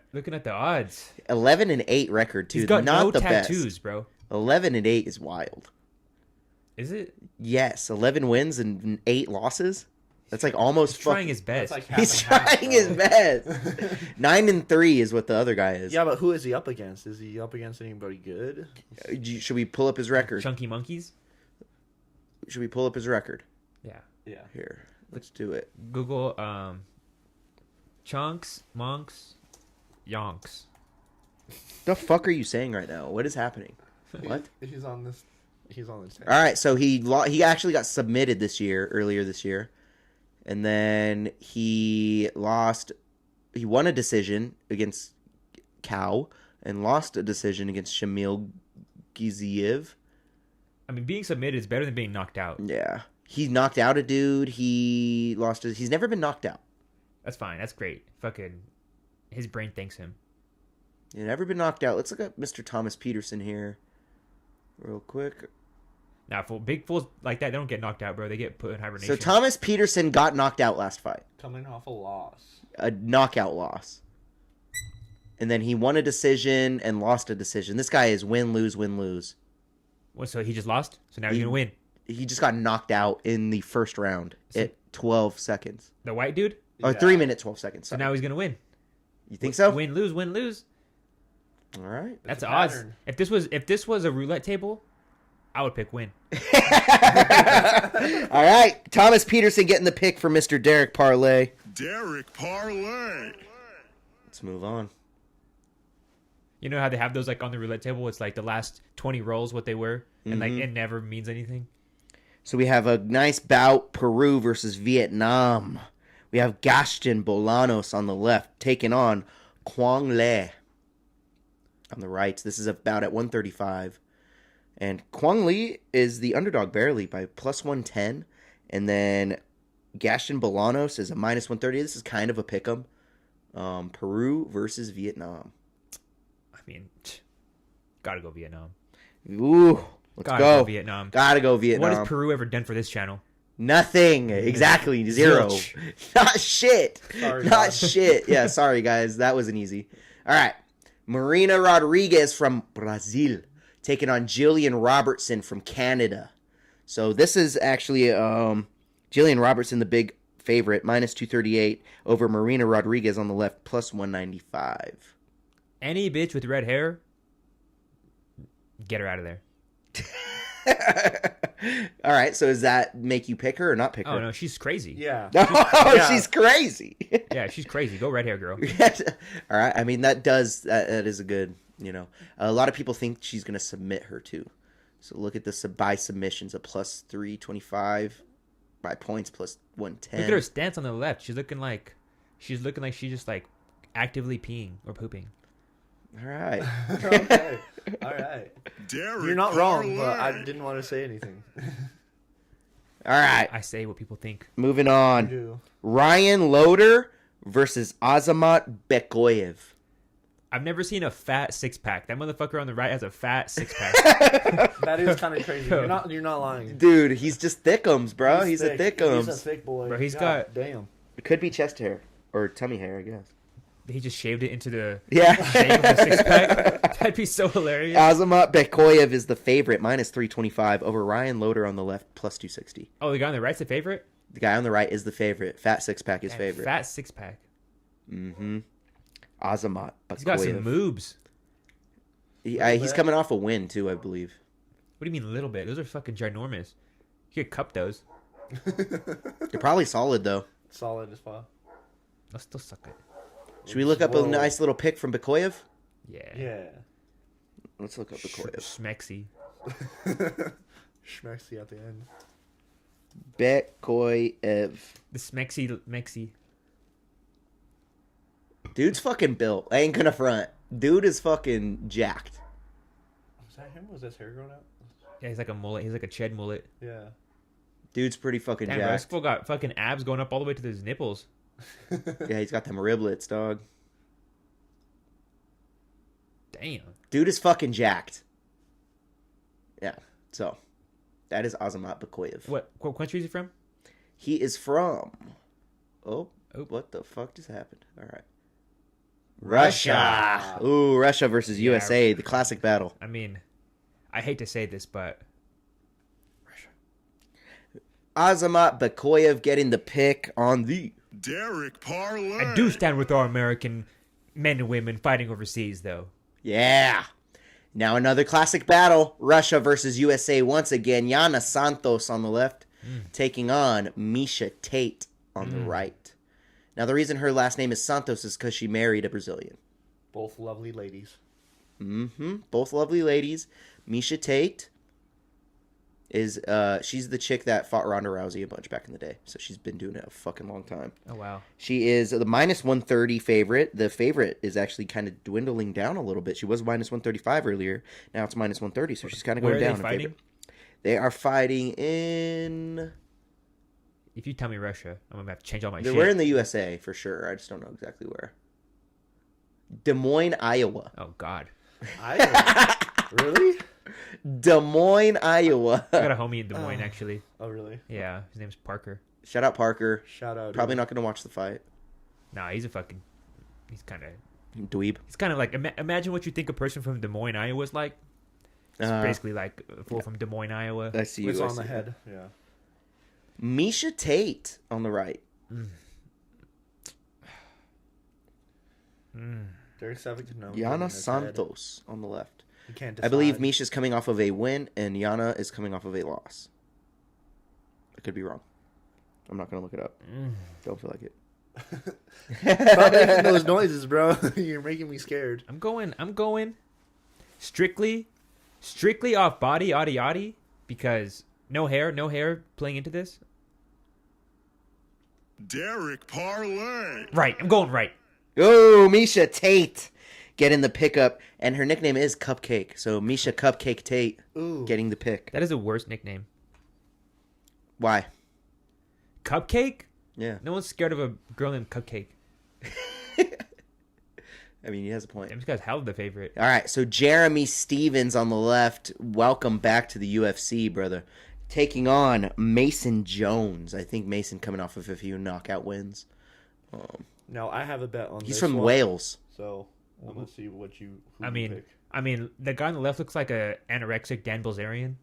odds. 11-8 record, too. He's got Not no the tattoos, best. bro. 11-8 is wild. Is it? Yes, 11 wins and 8 losses. That's like almost He's trying fucking- his best. That's like half He's and half, trying bro. his best. 9-3 is what the other guy is. Yeah, but who is he up against? Is he up against anybody good? Should we pull up his record? Chunky monkeys. Should we pull up his record? Yeah. Yeah. Here, let's do it. Google chunks, monks, yonks. The fuck are you saying right now? What is happening? What? He's on this. He's on this. All right, so he actually got submitted earlier this year, and then he lost. He won a decision against Cow and lost a decision against Shamil Giziev. I mean, being submitted is better than being knocked out. Yeah, he knocked out a dude. He lost. He's never been knocked out. That's fine. That's great. Fucking, his brain thanks him. He's never been knocked out. Let's look at Mr. Thomas Peterson here, real quick. Now, big fools like that, they don't get knocked out, bro. They get put in hibernation. So Thomas Peterson got knocked out last fight. Coming off a loss. A knockout loss. And then he won a decision and lost a decision. This guy is win, lose, win, lose. What, so he just lost? So now he's going to win. He just got knocked out in the first round at 12 seconds. The white dude? Or 3 minutes, 12 seconds. So Sorry. now he's gonna win. You think so? Win, lose, win, lose. All right. That's a odds. pattern. If this was a roulette table, I would pick win. All right. Thomas Peterson getting the pick for Mr. Deryk Parlay. Deryk Parlay. Let's move on. You know how they have those like on the roulette table? It's like the last 20 rolls what they were, and like it never means anything. So we have a nice bout, Peru versus Vietnam. We have Gaston Bolanos on the left taking on Quang Le on the right. This is a bout at 135. And Quang Le is the underdog barely by plus 110. And then Gaston Bolanos is a minus 130. This is kind of a pick'em. Peru versus Vietnam. I mean, gotta go Vietnam. Ooh, let's Gotta go. go Vietnam. Gotta go Vietnam. What has Peru ever done for this channel? Nothing. Exactly. Zero. Zilch. Not shit. Sorry, Not guys. shit. Yeah, sorry, guys. That wasn't easy. All right. Marina Rodriguez from Brazil taking on Jillian Robertson from Canada. So this is actually Jillian Robertson, the big favorite, minus 238 over Marina Rodriguez on the left, plus 195. Any bitch with red hair, get her out of there. All right. So does that make you pick her or not pick her? Oh no, she's crazy. Yeah. Oh, Yeah. she's crazy. Yeah, she's crazy. Go red hair girl. All right. I mean, that is a good, a lot of people think she's going to submit her too. So look at this by submissions, a plus 325, by points plus 110. Look at her stance on the left. She's looking like she's just like actively peeing or pooping. All right. Okay. All right. Deryk You're not wrong, Parlay. but I didn't want to say anything. All right. I say what people think. Moving You on. do. Ryan Loader versus Azamat Becoy. I've never seen a fat six pack. That motherfucker on the right has a fat six pack. That is kind of crazy. You're not lying. Dude, he's just thickums, bro. He's a thick. thickums. He's a thick boy. Bro, he's God got- damn. It could be chest hair or tummy hair, I guess. He just shaved it into the Yeah. shape of the six pack. That'd be so hilarious. Azamat Becoy is the favorite, minus 325 over Ryan Loader on the left, plus 260. Oh, the guy on the right's the favorite. The guy on the right is the favorite. Fat six pack is favorite. Fat six pack. Mm-hmm. Azamat Becoy. He's got some moves. He's coming off a win too, I believe. What do you mean a little bit? Those are fucking ginormous. You could cup those. They're probably solid though. Solid as fuck. I'll still suck it. Should we look up Whoa. a nice little pick from Becoyev? Yeah. Yeah. Let's look up Becoyev. Schmexy. Schmexy at the end. Becoyev. The Schmexy. Dude's fucking built. I ain't gonna front. Dude is fucking jacked. Was that him? Was his hair growing out? Yeah, he's like a mullet. He's like a Ched mullet. Yeah. Dude's pretty fucking Damn, bro, this jacked. fool got fucking abs going up all the way to his nipples. Yeah, he's got them riblets, dog. Damn. Dude is fucking jacked. Yeah, so that is Azamat Becoyev. What country is he from? He is from. Oh, Oh. what the fuck just happened? All right. Russia. Ooh, Russia versus Yeah. USA, the classic battle. I mean, I hate to say this, but Azamat Becoyev getting the pick on the. Deryk Parlay. I do stand with our American men and women fighting overseas, though. Yeah. Now another classic battle. Russia versus USA once again. Iana Santos on the left, taking on Misha Tate on the right. Now the reason her last name is Santos is because she married a Brazilian. Both lovely ladies. Mm-hmm. Both lovely ladies. Misha Tate is she's the chick that fought Ronda Rousey a bunch back in the day. So she's been doing it a fucking long time. Oh, wow. She is the minus 130 favorite. The favorite is actually kind of dwindling down a little bit. She was minus 135 earlier. Now it's minus 130, so she's kind of Where going are down. they in fighting? favor. They are fighting in. If you tell me Russia, I'm going to have to change all my They shit. were in the USA for sure. I just don't know exactly where. Des Moines, Iowa. Oh, God. Iowa. Really? Des Moines, Iowa. I got a homie in Des Moines, actually. Oh, really? Yeah, his name's Parker. Shout out Parker. Shout out. Probably not going to watch the fight. Nah, he's kind of... Dweeb. It's kind of like... imagine what you think a person from Des Moines, Iowa is like. It's basically like a fool from Des Moines, Iowa. I see you. It's I on see the you. head. Yeah. Misha Tate on the right. Derek Savage, Iana Santos on the left. You can't decide. I believe Misha's coming off of a win, and Iana is coming off of a loss. I could be wrong. I'm not going to look it up. Don't feel like it. Stop making those noises, bro. You're making me scared. I'm going strictly off body, yaddy, because no hair playing into this. Deryk Parlay. Right, I'm going right. Oh, Misha Tate getting the pickup, and her nickname is Cupcake. So Misha Cupcake Tate getting the pick. That is the worst nickname. Why? Cupcake? Yeah. No one's scared of a girl named Cupcake. I mean, he has a point. This guy's hell of the favorite. All right, so Jeremy Stevens on the left. Welcome back to the UFC, brother. Taking on Mason Jones. I think Mason coming off of a few knockout wins. No, I have a bet on. He's this from one, Wales. so I'm gonna see what you. Who I you mean, pick. the guy on the left looks like a anorexic Dan Bilzerian.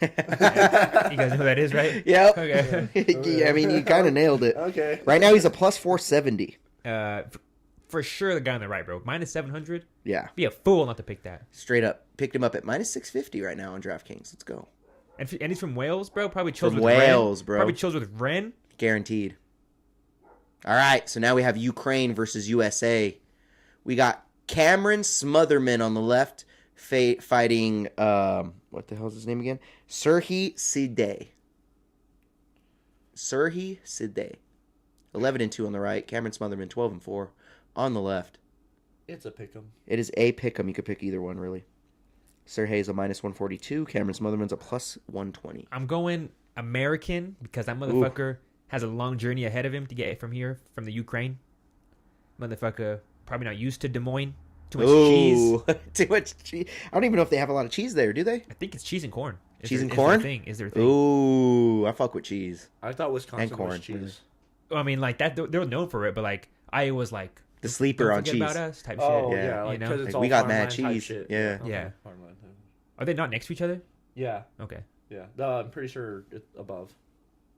You guys know who that is, right? Yep. Okay. Yeah, I mean, you kind of nailed it. Okay. Right now, he's a plus 470. For sure, the guy on the right, bro. Minus 700. Yeah, Be a fool not to pick that. straight up. Picked him up at minus 650 right now on DraftKings. Let's go. And he's from Wales, bro. Probably chills From with Wales, Ren. bro. Probably chills with Ren. Guaranteed. All right, so now we have Ukraine versus USA. We got Cameron Smotherman on the left fighting, what the hell is his name again? Sirhi City. Sirhi City. 11-2 on the right. Cameron Smotherman, 12-4 on the left. It's a pick'em. It is a pick'em. You could pick either one, really. Sirhi's a minus 142. Cameron Smotherman's a plus 120. I'm going American because that motherfucker has a long journey ahead of him to get from here, from the Ukraine. Motherfucker probably not used to Des Moines. Too much cheese. Too much cheese. I don't even know if they have a lot of cheese there, do they? I think it's cheese and corn. Cheese and corn? Is their thing. Ooh, I fuck with cheese. I thought Wisconsin And corn. was cheese. I mean, like that. They're known for it, but like Iowa's like The sleeper don't on forget cheese. about us type Oh shit. yeah, like, you know? 'cause it's Like, all we got mad farmland type cheese. shit. Yeah. Yeah. Farmland. Are they not next to each other? Yeah, Okay. yeah. I'm pretty sure it's above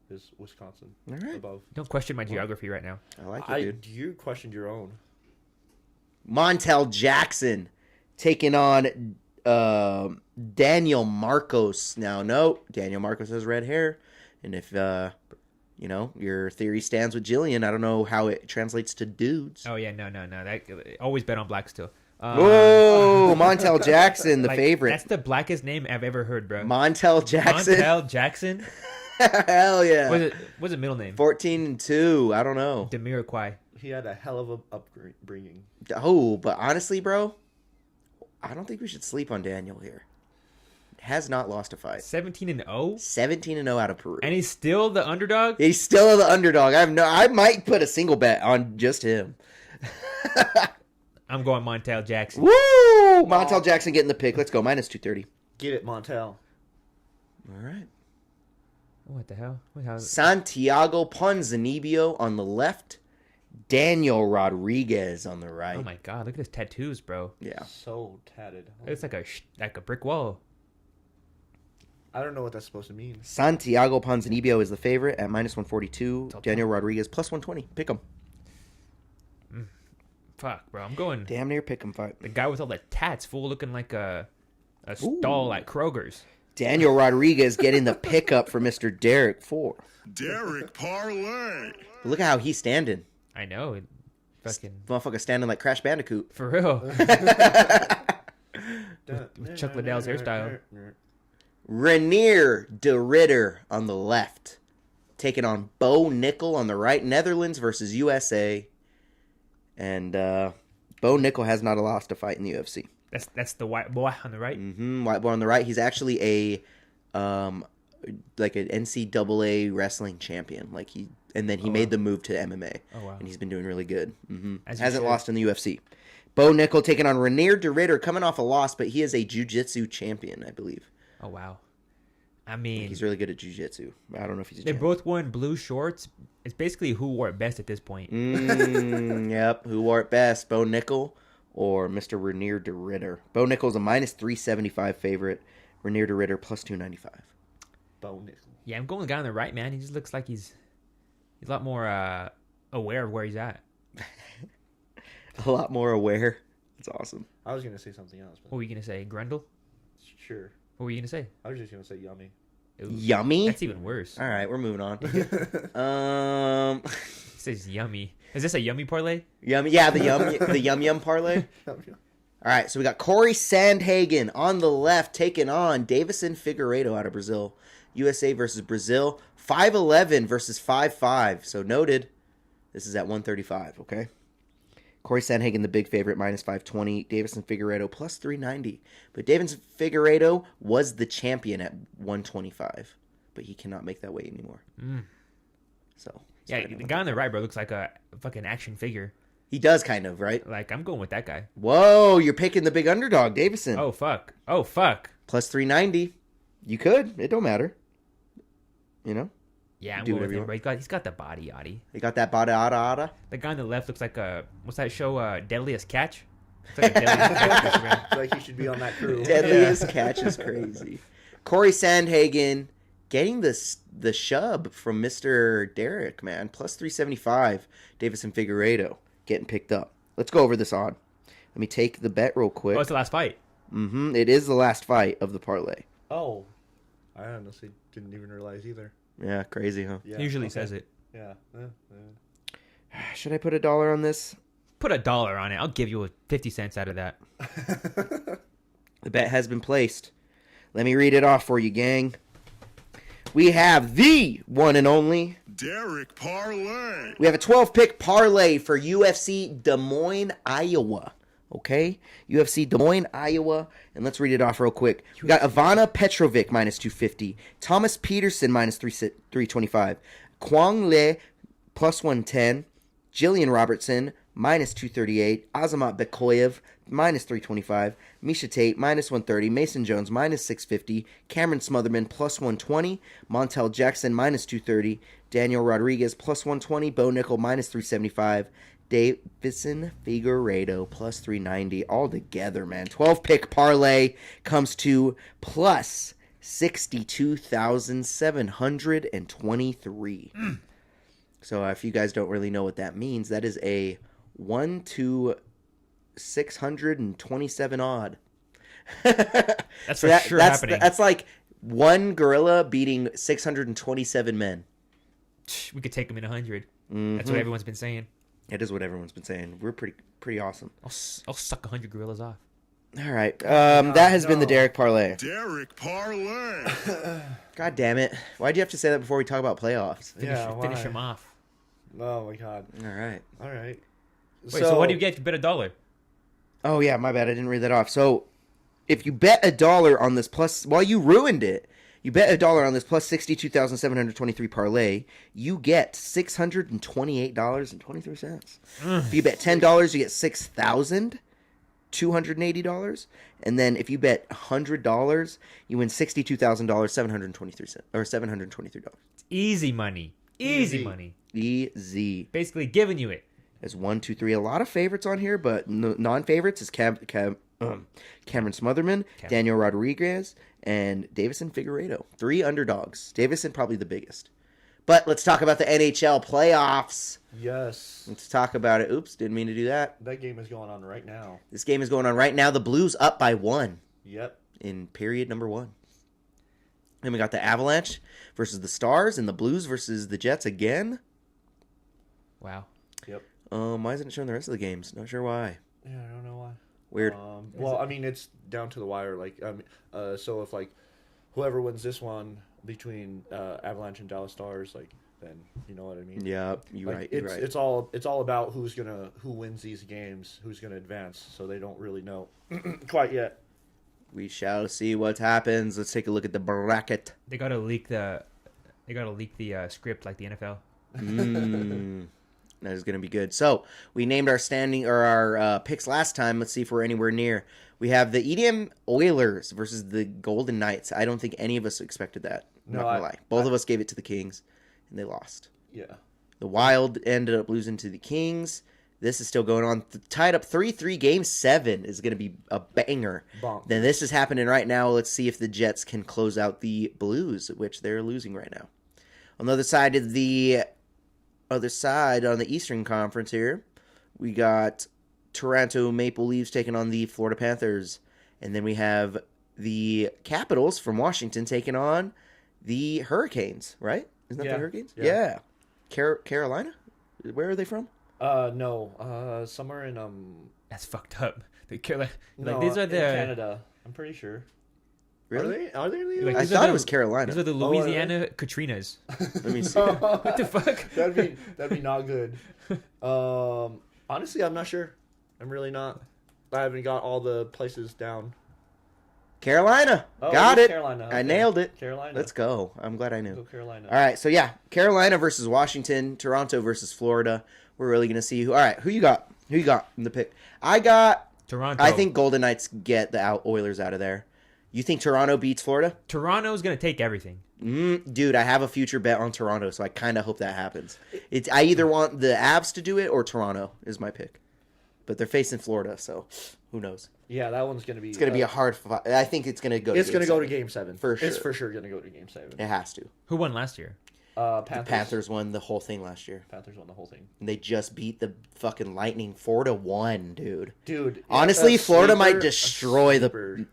is Wisconsin. All right. Above. Don't question my geography right now. I like it, dude. You questioned your own. Montel Jackson taking on Daniel Marcos. Now, no, Daniel Marcos has red hair. And if, your theory stands with Jillian, I don't know how it translates to dudes. Oh yeah, no. That always bet on black still. Whoa, Montel Jackson, the Like, favorite. That's the blackest name I've ever heard, bro. Montel Jackson. Montel Jackson. Hell yeah. What's it middle name? 14-2. I don't know. Demiriquai. He had a hell of a upbringing. Oh, but honestly, bro, I don't think we should sleep on Daniel here. Has not lost a fight. 17-0, 17-0 out of Peru. and he's still the underdog. He's still the underdog. I might put a single bet on just him. I'm going Montel Jackson. Woo! Montel Jackson getting the pick. Let's go. Minus 230. Get it, Montel. All right. What the hell? Santiago Ponzinibio on the left. Daniel Rodriguez on the right. Oh my god! Look at his tattoos, bro. Yeah. So tatted. It's like a brick wall. I don't know what that's supposed to mean. Santiago Ponzinibio is the favorite at minus 142. Daniel Rodriguez plus 120. Pick him. Fuck, bro. I'm going Damn near pick him fight. the guy with all the tats, fool, looking like a stall at Kroger's. Daniel Rodriguez getting the pickup for Mr. Derek 4. Deryk Parlay. Look at how he's standing. I know. Fucking Motherfucker standing like Crash Bandicoot. for real. with Chuck Liddell's hairstyle. Reneer Derritter on the left. Taking on Bo Nickel on the right. Netherlands versus USA. And Bo Nickel has not lost a fight in the UFC. That's the white boy on the right. White boy on the right. He's actually a like an NCAA wrestling champion. And then he made the move to MMA. Oh wow. And he's been doing really good. As you Hasn't should. lost in the UFC. Bo Nickel taking on Reneer Derritter, coming off a loss, but he is a jiu-jitsu champion, I believe. Oh wow. I mean, He's really good at jiu-jitsu. I don't know if he's a they champion. both wearing blue shorts. It's basically who wore it best at this point. Yep. Who wore it best, Bo Nickel or Mr. Reneer Derritter? Bo Nickel's a minus 375 favorite. Reneer Derritter plus 295. Bo Nickel. Yeah, I'm going the guy on the right, man. He just looks like he's a lot more aware of where he's at. A lot more aware That's awesome. I was gonna say something else, but What were you gonna say, Grundle? sure. What were you gonna say? I was just gonna say yummy. Ooh, Yummy? That's even worse. All right, we're moving on. It says yummy. Is this a yummy parlay? Yummy. Yeah, the yum parlay. All right, so we got Corey Sandhagen on the left taking on Davison Figueiredo out of Brazil. USA versus Brazil. 5'11 versus 5'5. So noted. This is at 135, okay? Corey Sandhagen, the big favorite, minus 520. Davison Figueiredo, plus 390. But Davison Figueiredo was the champion at 125. But he cannot make that weight anymore. So, Yeah, the guy on the right, bro, looks like a fucking action figure. he does kind of, right? Like, I'm going with that guy. Whoa, you're picking the big underdog, Davison. Oh, fuck. Oh, fuck. Plus 390. You could. It don't matter. You know? Yeah, I'm Do going with whatever him, you bro. He's got the body, yachty. You got that bada. The guy on the left looks like what's that show, Deadliest Catch? It's like a Deadliest Catch. I feel like he should be on that crew. Deadliest catch is crazy. Corey Sandhagen getting the shove from Mr. Deryk, man. Plus 375. Davison Figueiredo getting picked up. Let's go over this on. Let me take the bet real quick. Oh, it's the last fight. It is the last fight of the parlay. Oh, I honestly didn't even realize either. Yeah, crazy, huh? Yeah, He usually okay. says it. Yeah. Should I put $1 on this? Put $1 on it. I'll give you 50 cents out of that. The bet has been placed. Let me read it off for you, gang. We have the one and only. Deryk Parlay. We have a 12-pick parlay for UFC Des Moines, Iowa. Okay? UFC Des Moines, Iowa. And let's read it off real quick. We got Ovana Petrovic minus 250. Thomas Peterson minus 325. Kwang Le plus 110. Jillian Robertson minus 238. Azamat Becoy minus 325. Misha Tate minus 130. Mason Jones minus 650. Cameron Smotherman plus 120. Montel Jackson minus 230. Daniel Rodriguez plus 120. Bo Nickel minus 375. Davison Figueiredo plus 390. All together, man. 12-pick parlay comes to plus 62,723. So if you guys don't really know what that means, that is a 1 to 627 odd. That's for sure happening. That's like one gorilla beating 627 men. We could take him in 100. Mm-hmm. That's what everyone's been saying. It is what everyone's been saying. We're pretty awesome. I'll suck 100 gorillas off. All right. That has been the Deryk Parlay. Deryk Parlay. God damn it. Why'd you have to say that before we talk about playoffs? Finish him off. Oh my god. All right. Wait, so what do you get if you bet $1? Oh, yeah, my bad. I didn't read that off. So if you bet $1 on this plus... Well, you ruined it. You bet $1 on this plus 62,723 parlay, you get $628.23. If you bet $10, you get $6,280. And then if you bet $100, you win $62,723 or $723. Easy money. Easy money. Easy. Basically giving you it. There's 1, 2, 3. A lot of favorites on here, but non-favorites is Cameron Smotherman, Daniel Rodriguez, and Davison Figueiredo. 3 underdogs. Davison probably the biggest. But let's talk about the NHL playoffs. Yes. Let's talk about it. Oops, didn't mean to do that. That game is going on right now. This game is going on right now. The Blues up by 1. Yep. In period number 1. Then we got the Avalanche versus the Stars, and the Blues versus the Jets again. Wow. Yep. Why isn't it showing the rest of the games? Not sure why. Yeah, I don't know why. Weird. Well, I mean, it's down to the wire. Like, so if like whoever wins this one between Avalanche and Dallas Stars, like, then you know what I mean. Yeah, you're right. It's all about who wins these games, who's gonna advance. So they don't really know quite yet. We shall see what happens. Let's take a look at the bracket. They gotta leak the script like the NFL. That is going to be good. So we named our our picks last time. Let's see if we're anywhere near. We have the EDM Oilers versus the Golden Knights. I don't think any of us expected that. I'm not gonna lie. Both of us gave it to the Kings, and they lost. Yeah. The Wild ended up losing to the Kings. This is still going on. Tied up 3-3. Game 7 is going to be a banger. Bonk. Then this is happening right now. Let's see if the Jets can close out the Blues, which they're losing right now. On the other side on the Eastern Conference here, we got Toronto Maple Leafs taking on the Florida Panthers. And then we have the Capitals from Washington taking on the Hurricanes, right? Isn't that the Hurricanes? Yeah. Carolina? Where are they from? No. Somewhere in That's fucked up. The Carolina, no, these are in the Canada. I'm pretty sure. Really? Are they in the Like, I US? thought it was Carolina. These are the Louisiana Katrinas. Let me see. What the fuck? That'd be not good. Honestly, I'm not sure. I'm really not. I haven't got all the places down. Carolina. Oh, Got it is it. Carolina. I Okay. nailed it. Carolina. Let's go. I'm glad I knew. Go Carolina. All right, so yeah, Carolina versus Washington, Toronto versus Florida. We're really gonna see who. All right, who you got? Who you got in the pick? I got Toronto. I think Golden Knights get the Oilers out of there. You think Toronto beats Florida? Toronto's gonna take everything. Dude, I have a future bet on Toronto, so I kind of hope that happens. I either want the Avs to do it or Toronto is my pick, but they're facing Florida, so who knows? Yeah, that one's gonna be. It's gonna be a hard fight. I think it's gonna go. It's to gonna Game go to 7. Game 7 For sure. It's for sure gonna go to Game 7. It has to. Who won last year? Panthers. The Panthers won the whole thing last year. Panthers won the whole thing. And they just beat the fucking Lightning 4-1, dude. Dude, Honestly, Florida might sleeper- destroy sleeper.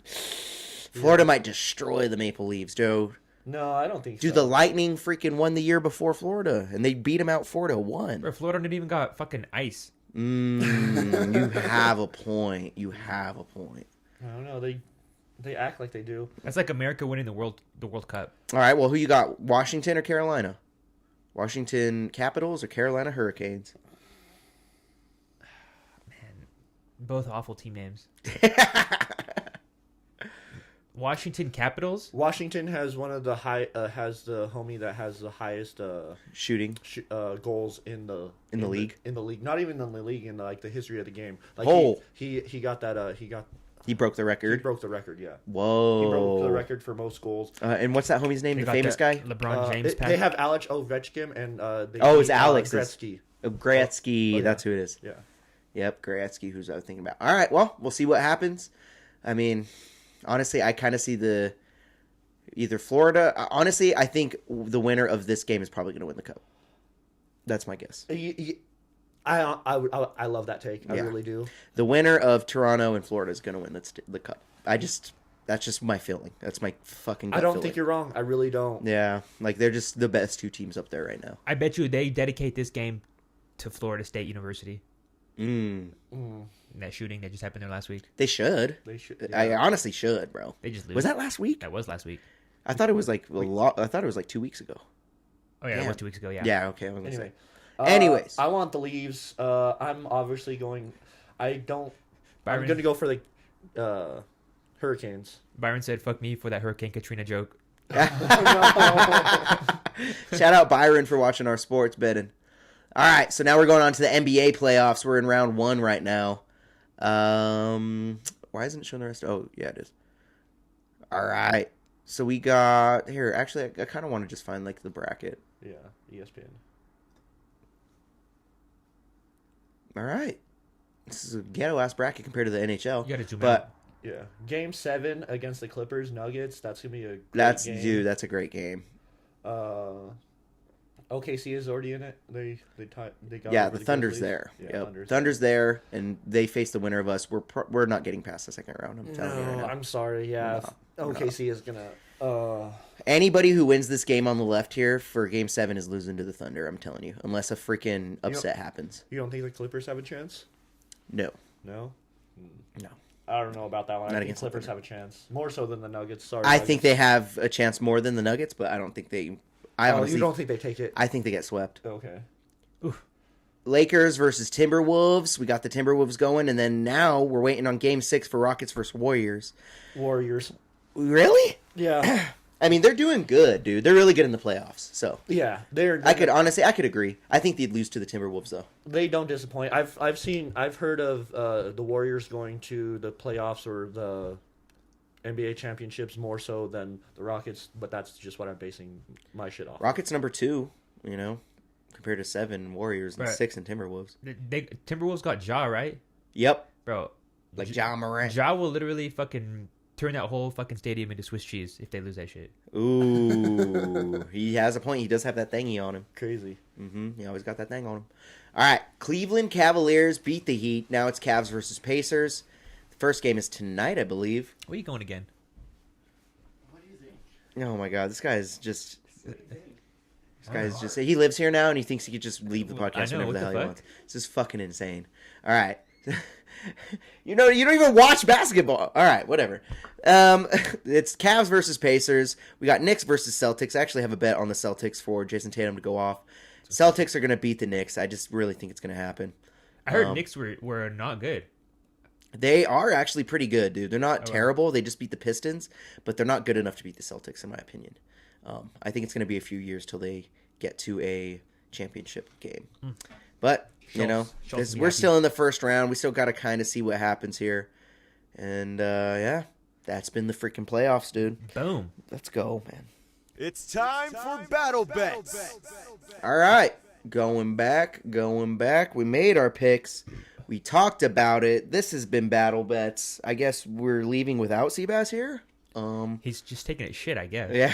Florida might destroy the Maple Leafs, dude. No, I don't think Dude, so. the Lightning freaking won the year before Florida, and they beat them out 4-1. Bro, Florida didn't even got fucking ice. You have a point. You have a point. I don't know. They act like they do. That's like America winning the World Cup. All right, well, who you got? Washington or Carolina? Washington Capitals or Carolina Hurricanes? Man, both awful team names. Washington Capitals. Washington has one of the has the homie that has the highest Shooting goals in the league. In the league, not even in the league, in the history of the game. Like Oh. he got that He broke the he record. broke the record. Yeah, Whoa. he broke the record for most goals. And what's that homie's name? They The got famous that guy? LeBron James. They have Alex Ovechkin and they Oh, it's beat, Alex. Gretzky. Gretzky. Oh, yeah. That's who it is. Yeah. Yep, Gretzky, who's I was thinking about. All right, well, we'll see what happens. I mean, honestly, I kind of see either Florida. Honestly, I think the winner of this game is probably going to win the cup. That's my guess. I love that take. I Yeah. really do. The winner of Toronto and Florida is going to win the cup. That's just my feeling. That's my fucking gut I don't feeling. think you're wrong. I really don't. Yeah, like they're just the best two teams up there right now. I bet you they dedicate this game to Florida State University. That shooting that just happened there last week. They should. They should. I Yeah. honestly should, bro. They just lose. Was that last week? That was last week. I thought it was like a lot. I thought it was like 2 weeks ago. Oh yeah, Yeah. that was 2 weeks ago. Yeah. Yeah. Okay. I was gonna Anyway. say. Anyways. I want the Leaves. I'm obviously going. I don't. Byron, I'm going to go for the Hurricanes. Byron said, "Fuck me" for that Hurricane Katrina joke. Shout out Byron for watching our sports betting. All right, so now we're going on to the NBA playoffs. We're in round 1 right now. Why isn't it showing the rest? Oh, yeah, it is. All right, so we got here. Actually, I kind of want to just find like the bracket. Yeah, ESPN. All right, this is a ghetto ass bracket compared to the NHL. You got to zoom but out. Yeah, Game 7 against the Clippers Nuggets. That's gonna be a great game. dude, that's a great game. OKC is already in it. They got Yeah, over the Thunder's Grizzlies. there. Yeah, Yep. Thunder's there, and they face the winner of us. We're not getting past the second round. I'm telling you right No, now. I'm sorry. Yeah, OKC is gonna. Anybody who wins this game on the left here for Game 7 is losing to the Thunder. I'm telling you, unless a freaking upset happens. You don't think the Clippers have a chance? No, No. no. I don't know about that one. Not I think against the Clippers Thunder. have a chance more so than the Nuggets. Sorry, I Nuggets. think they have a chance more than the Nuggets, but I don't think they. I honestly, you don't think they take it? I think they get swept. Okay. Lakers versus Timberwolves. We got the Timberwolves going, and then now we're waiting on Game 6 for Rockets versus Warriors. Warriors. Really? Yeah. I mean, they're doing good, dude. They're really good in the playoffs. So Yeah. They're. I could agree. I think they'd lose to the Timberwolves though. They don't disappoint. I've heard of the Warriors going to the playoffs or the NBA championships more so than the Rockets, but that's just what I'm basing my shit off. Rockets number 2, you know, compared to 7 Warriors and Right. 6 and Timberwolves. Timberwolves got Ja, right, Yep, bro? like Ja Morant. Ja will literally fucking turn that whole fucking stadium into Swiss cheese if they lose that shit. Ooh, he has a point. He does have that thingy on him. Crazy. He always got that thing on him. All right, Cleveland Cavaliers beat the Heat. Now it's Cavs versus Pacers. The first game is tonight, I believe. Where you going again? What do you think? Oh my God, this guy's just. He lives here now and he thinks he could just leave the podcast whenever the hell he wants. This is fucking insane. All right. You don't even watch basketball. All right, whatever. It's Cavs versus Pacers. We got Knicks versus Celtics. I actually have a bet on the Celtics for Jason Tatum to go off. Celtics are going to beat the Knicks. I just really think it's going to happen. I heard Knicks were not good. They are actually pretty good, dude. They're not terrible. They just beat the Pistons, but they're not good enough to beat the Celtics, in my opinion. I think it's going to be a few years till they get to a championship game. But, we're still in the first round. We still got to kind of see what happens here. And, yeah, that's been the freaking playoffs, dude. Boom. Let's go, man. It's time for BattleBets. All right. Going back. We made our picks. We talked about it. This has been BattleBets. I guess we're leaving without Cbass here. He's just taking it shit, I guess. Yeah.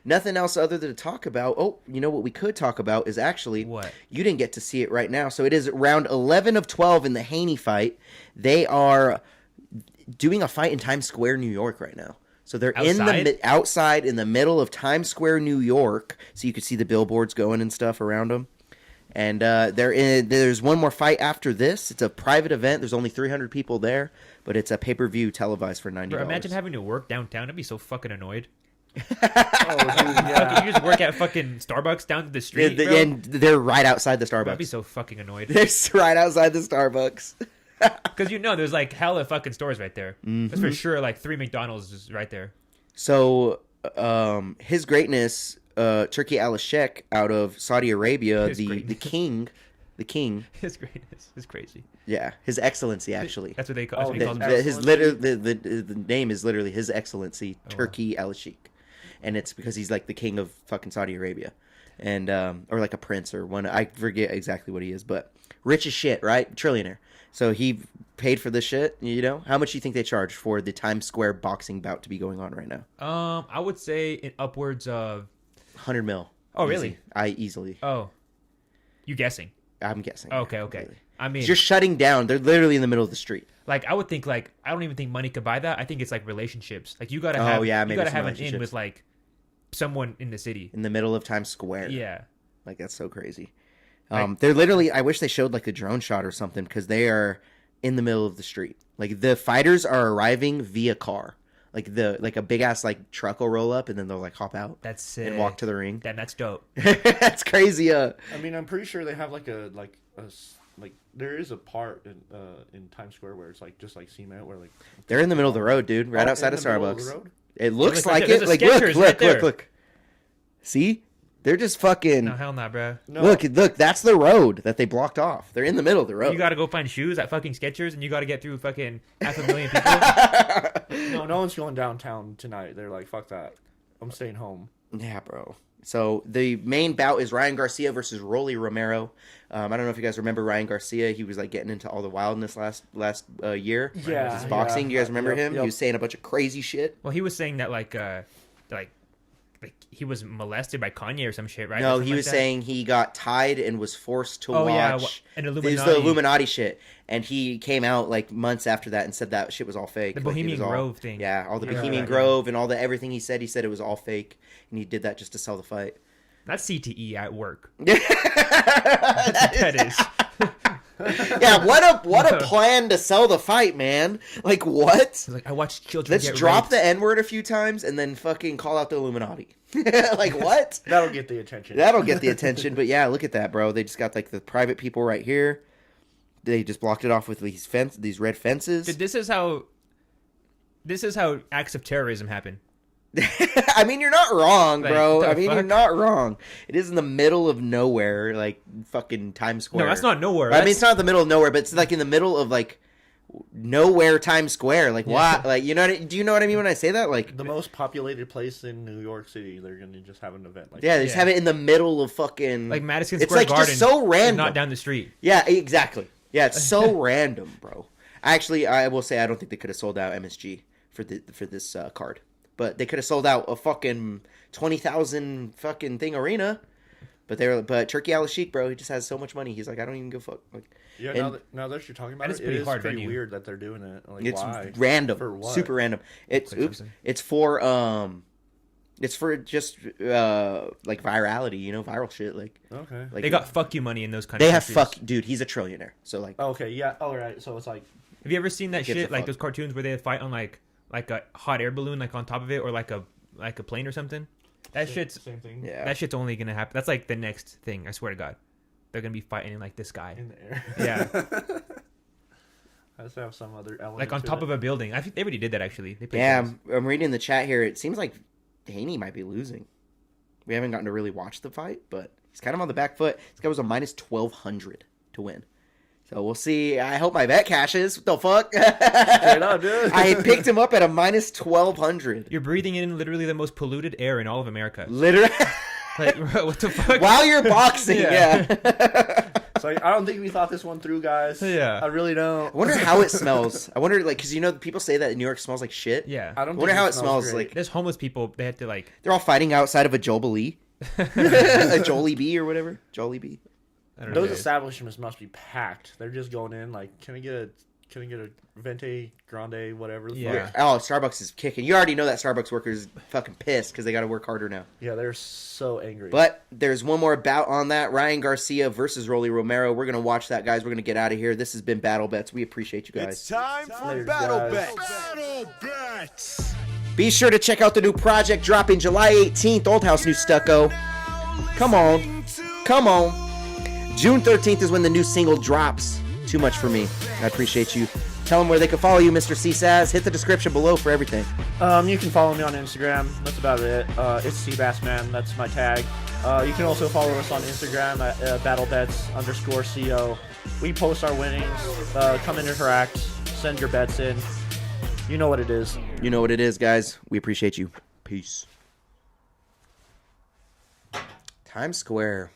Nothing else other than to talk about. Oh, you know what we could talk about is actually what? You didn't get to see it right now. So it is round 11 of 12 in the Haney fight. They are doing a fight in Times Square, New York right now. So they're outside in the middle of Times Square, New York. So you could see the billboards going and stuff around them. And there's one more fight after this. It's a private event. There's only 300 people there, but it's a pay-per-view televised for $90. Bro, imagine having to work downtown. I'd be so fucking annoyed. Oh, dude, yeah. You just work at fucking Starbucks down the street, bro? And they're right outside the Starbucks. I'd be so fucking annoyed. They're right outside the Starbucks. Because there's like hella fucking stores right there. That's for sure. Like 3 McDonald's is right there. So, His Greatness, Turkey Al-Sheikh out of Saudi Arabia, the king. His Greatness is crazy. Yeah, His Excellency, actually. That's what they call him. The name is literally His Excellency, Turkey Al-Sheikh. And it's because he's like the king of fucking Saudi Arabia. And, or like a prince or one. I forget exactly what he is, but rich as shit, right? Trillionaire. So he paid for this shit, How much do you think they charge for the Times Square boxing bout to be going on right now? I would say in upwards of 100 mil. Oh, really? Easily. Oh. You guessing? I'm guessing. Okay. Completely. I mean, you're shutting down. They're literally in the middle of the street. Like I would think, I don't even think money could buy that. I think it's like relationships. Like you gotta have, an in with like someone in the city in the middle of Times Square. Yeah, like that's so crazy. They're literally. I wish they showed like a drone shot or something because they are in the middle of the street. Like the fighters are arriving via car. Like a big ass like truck will roll up and then they'll like hop out. That's sick. And walk to the ring. That's dope. That's crazy. I mean, I'm pretty sure they have like there is a part in Times Square where it's like just like cement where like they're in the middle of the road, dude, right outside of Starbucks. It looks like it. Like look. See? They're just fucking. No, hell nah, bro. No. Look, that's the road that they blocked off. They're in the middle of the road. You gotta go find shoes at fucking Skechers, and you gotta get through fucking 500,000 people. No one's going downtown tonight. They're like, fuck that. I'm staying home. Yeah, bro. So the main bout is Ryan Garcia versus Rolly Romero. I don't know if you guys remember Ryan Garcia. He was like getting into all the wildness last year. Yeah, his boxing. You guys remember him? Yep. He was saying a bunch of crazy shit. Well, he was saying that like he was molested by Kanye or some shit, right? No, he was saying he got tied and was forced to watch. An It was the Illuminati shit, and he came out like months after that and said that shit was all fake. The Bohemian Grove thing. Yeah, all the Bohemian Grove and all the everything he said it was all fake, and he did that just to sell the fight. That's CTE at work. that is. Yeah, what a plan to sell the fight, man. Like what? Like I watched children. Let's drop the N-word a few times and then fucking call out the Illuminati. Like what? That'll get the attention. But yeah, look at that, bro. They just got like the private people right here. They just blocked it off with these red fences. Dude, this is how acts of terrorism happen. I mean, you're not wrong, bro. Like, you're not wrong. It is in the middle of nowhere, like fucking Times Square. No, that's not nowhere. I mean, it's not the middle of nowhere, but it's like in the middle of like nowhere Times Square. Like what? Like do you know what I mean when I say that? Like the most populated place in New York City, they're gonna just have an event like they just have it in the middle of fucking like Madison Square Garden. It's like just so random, not down the street. Yeah, exactly. Yeah, it's so random, bro. Actually, I will say I don't think they could have sold out MSG for this card, but they could have sold out a fucking 20,000 fucking thing arena. But Turkey Al-Sheikh, bro, he just has so much money. He's like, I don't even give a fuck. Like, yeah, now that you're talking about it, it is pretty weird that they're doing it. Like, it's why? random, for what? super random. It's for just like virality, viral shit. Like, okay, like they got fuck you money in those countries. They have fuck, dude. He's a trillionaire. So like, okay, yeah, all right. So it's like, have you ever seen that shit? Like those cartoons where they fight on like a hot air balloon, like on top of it, or like a plane or something. That shit's same thing. Yeah, that shit's only gonna happen. That's like the next thing. I swear to God, they're gonna be fighting in like the sky in the air. Yeah. Has to have some other element. Like on top of a building. I think they already did that actually. I'm reading in the chat here. It seems like Haney might be losing. We haven't gotten to really watch the fight, but he's kind of on the back foot. This guy was a minus 1,200 to win. So we'll see. I hope my bet cashes. What the fuck? Straight up, dude. I picked him up at a minus 1,200. You're breathing in literally the most polluted air in all of America. Literally. Like, bro, what the fuck? While you're boxing, yeah. So I don't think we thought this one through, guys. Yeah. I really don't. I wonder how it smells. I wonder, like, because people say that New York smells like shit. Yeah. I don't wonder how it smells. great. Like, there's homeless people. They had to like. they're all fighting outside of a Jollibee. A Jollibee or whatever. Jollibee. I don't know. Those establishments must be packed. They're just going in like, can I get a Venti Grande, whatever? The Yeah. fuck? Oh, Starbucks is kicking. You already know that Starbucks workers fucking pissed because they got to work harder now. Yeah, they're so angry. But there's one more bout on that. Ryan Garcia versus Rolly Romero. We're going to watch that, guys. We're going to get out of here. This has been Battle Bets. We appreciate you guys. It's time for Later, Battle guys. Bets. Battle Bets. Be sure to check out the new project dropping July 18th. Old House New Stucco. Come on. Come on. June 13th is when the new single drops. Too much for me. I appreciate you. Tell them where they can follow you, Mr. Cbass. Hit the description below for everything. You can follow me on Instagram. That's about it. It's Cbass, man. That's my tag. You can also follow us on Instagram at BattleBets_CO. We post our winnings. Come and interact. Send your bets in. You know what it is. You know what it is, guys. We appreciate you. Peace. Times Square.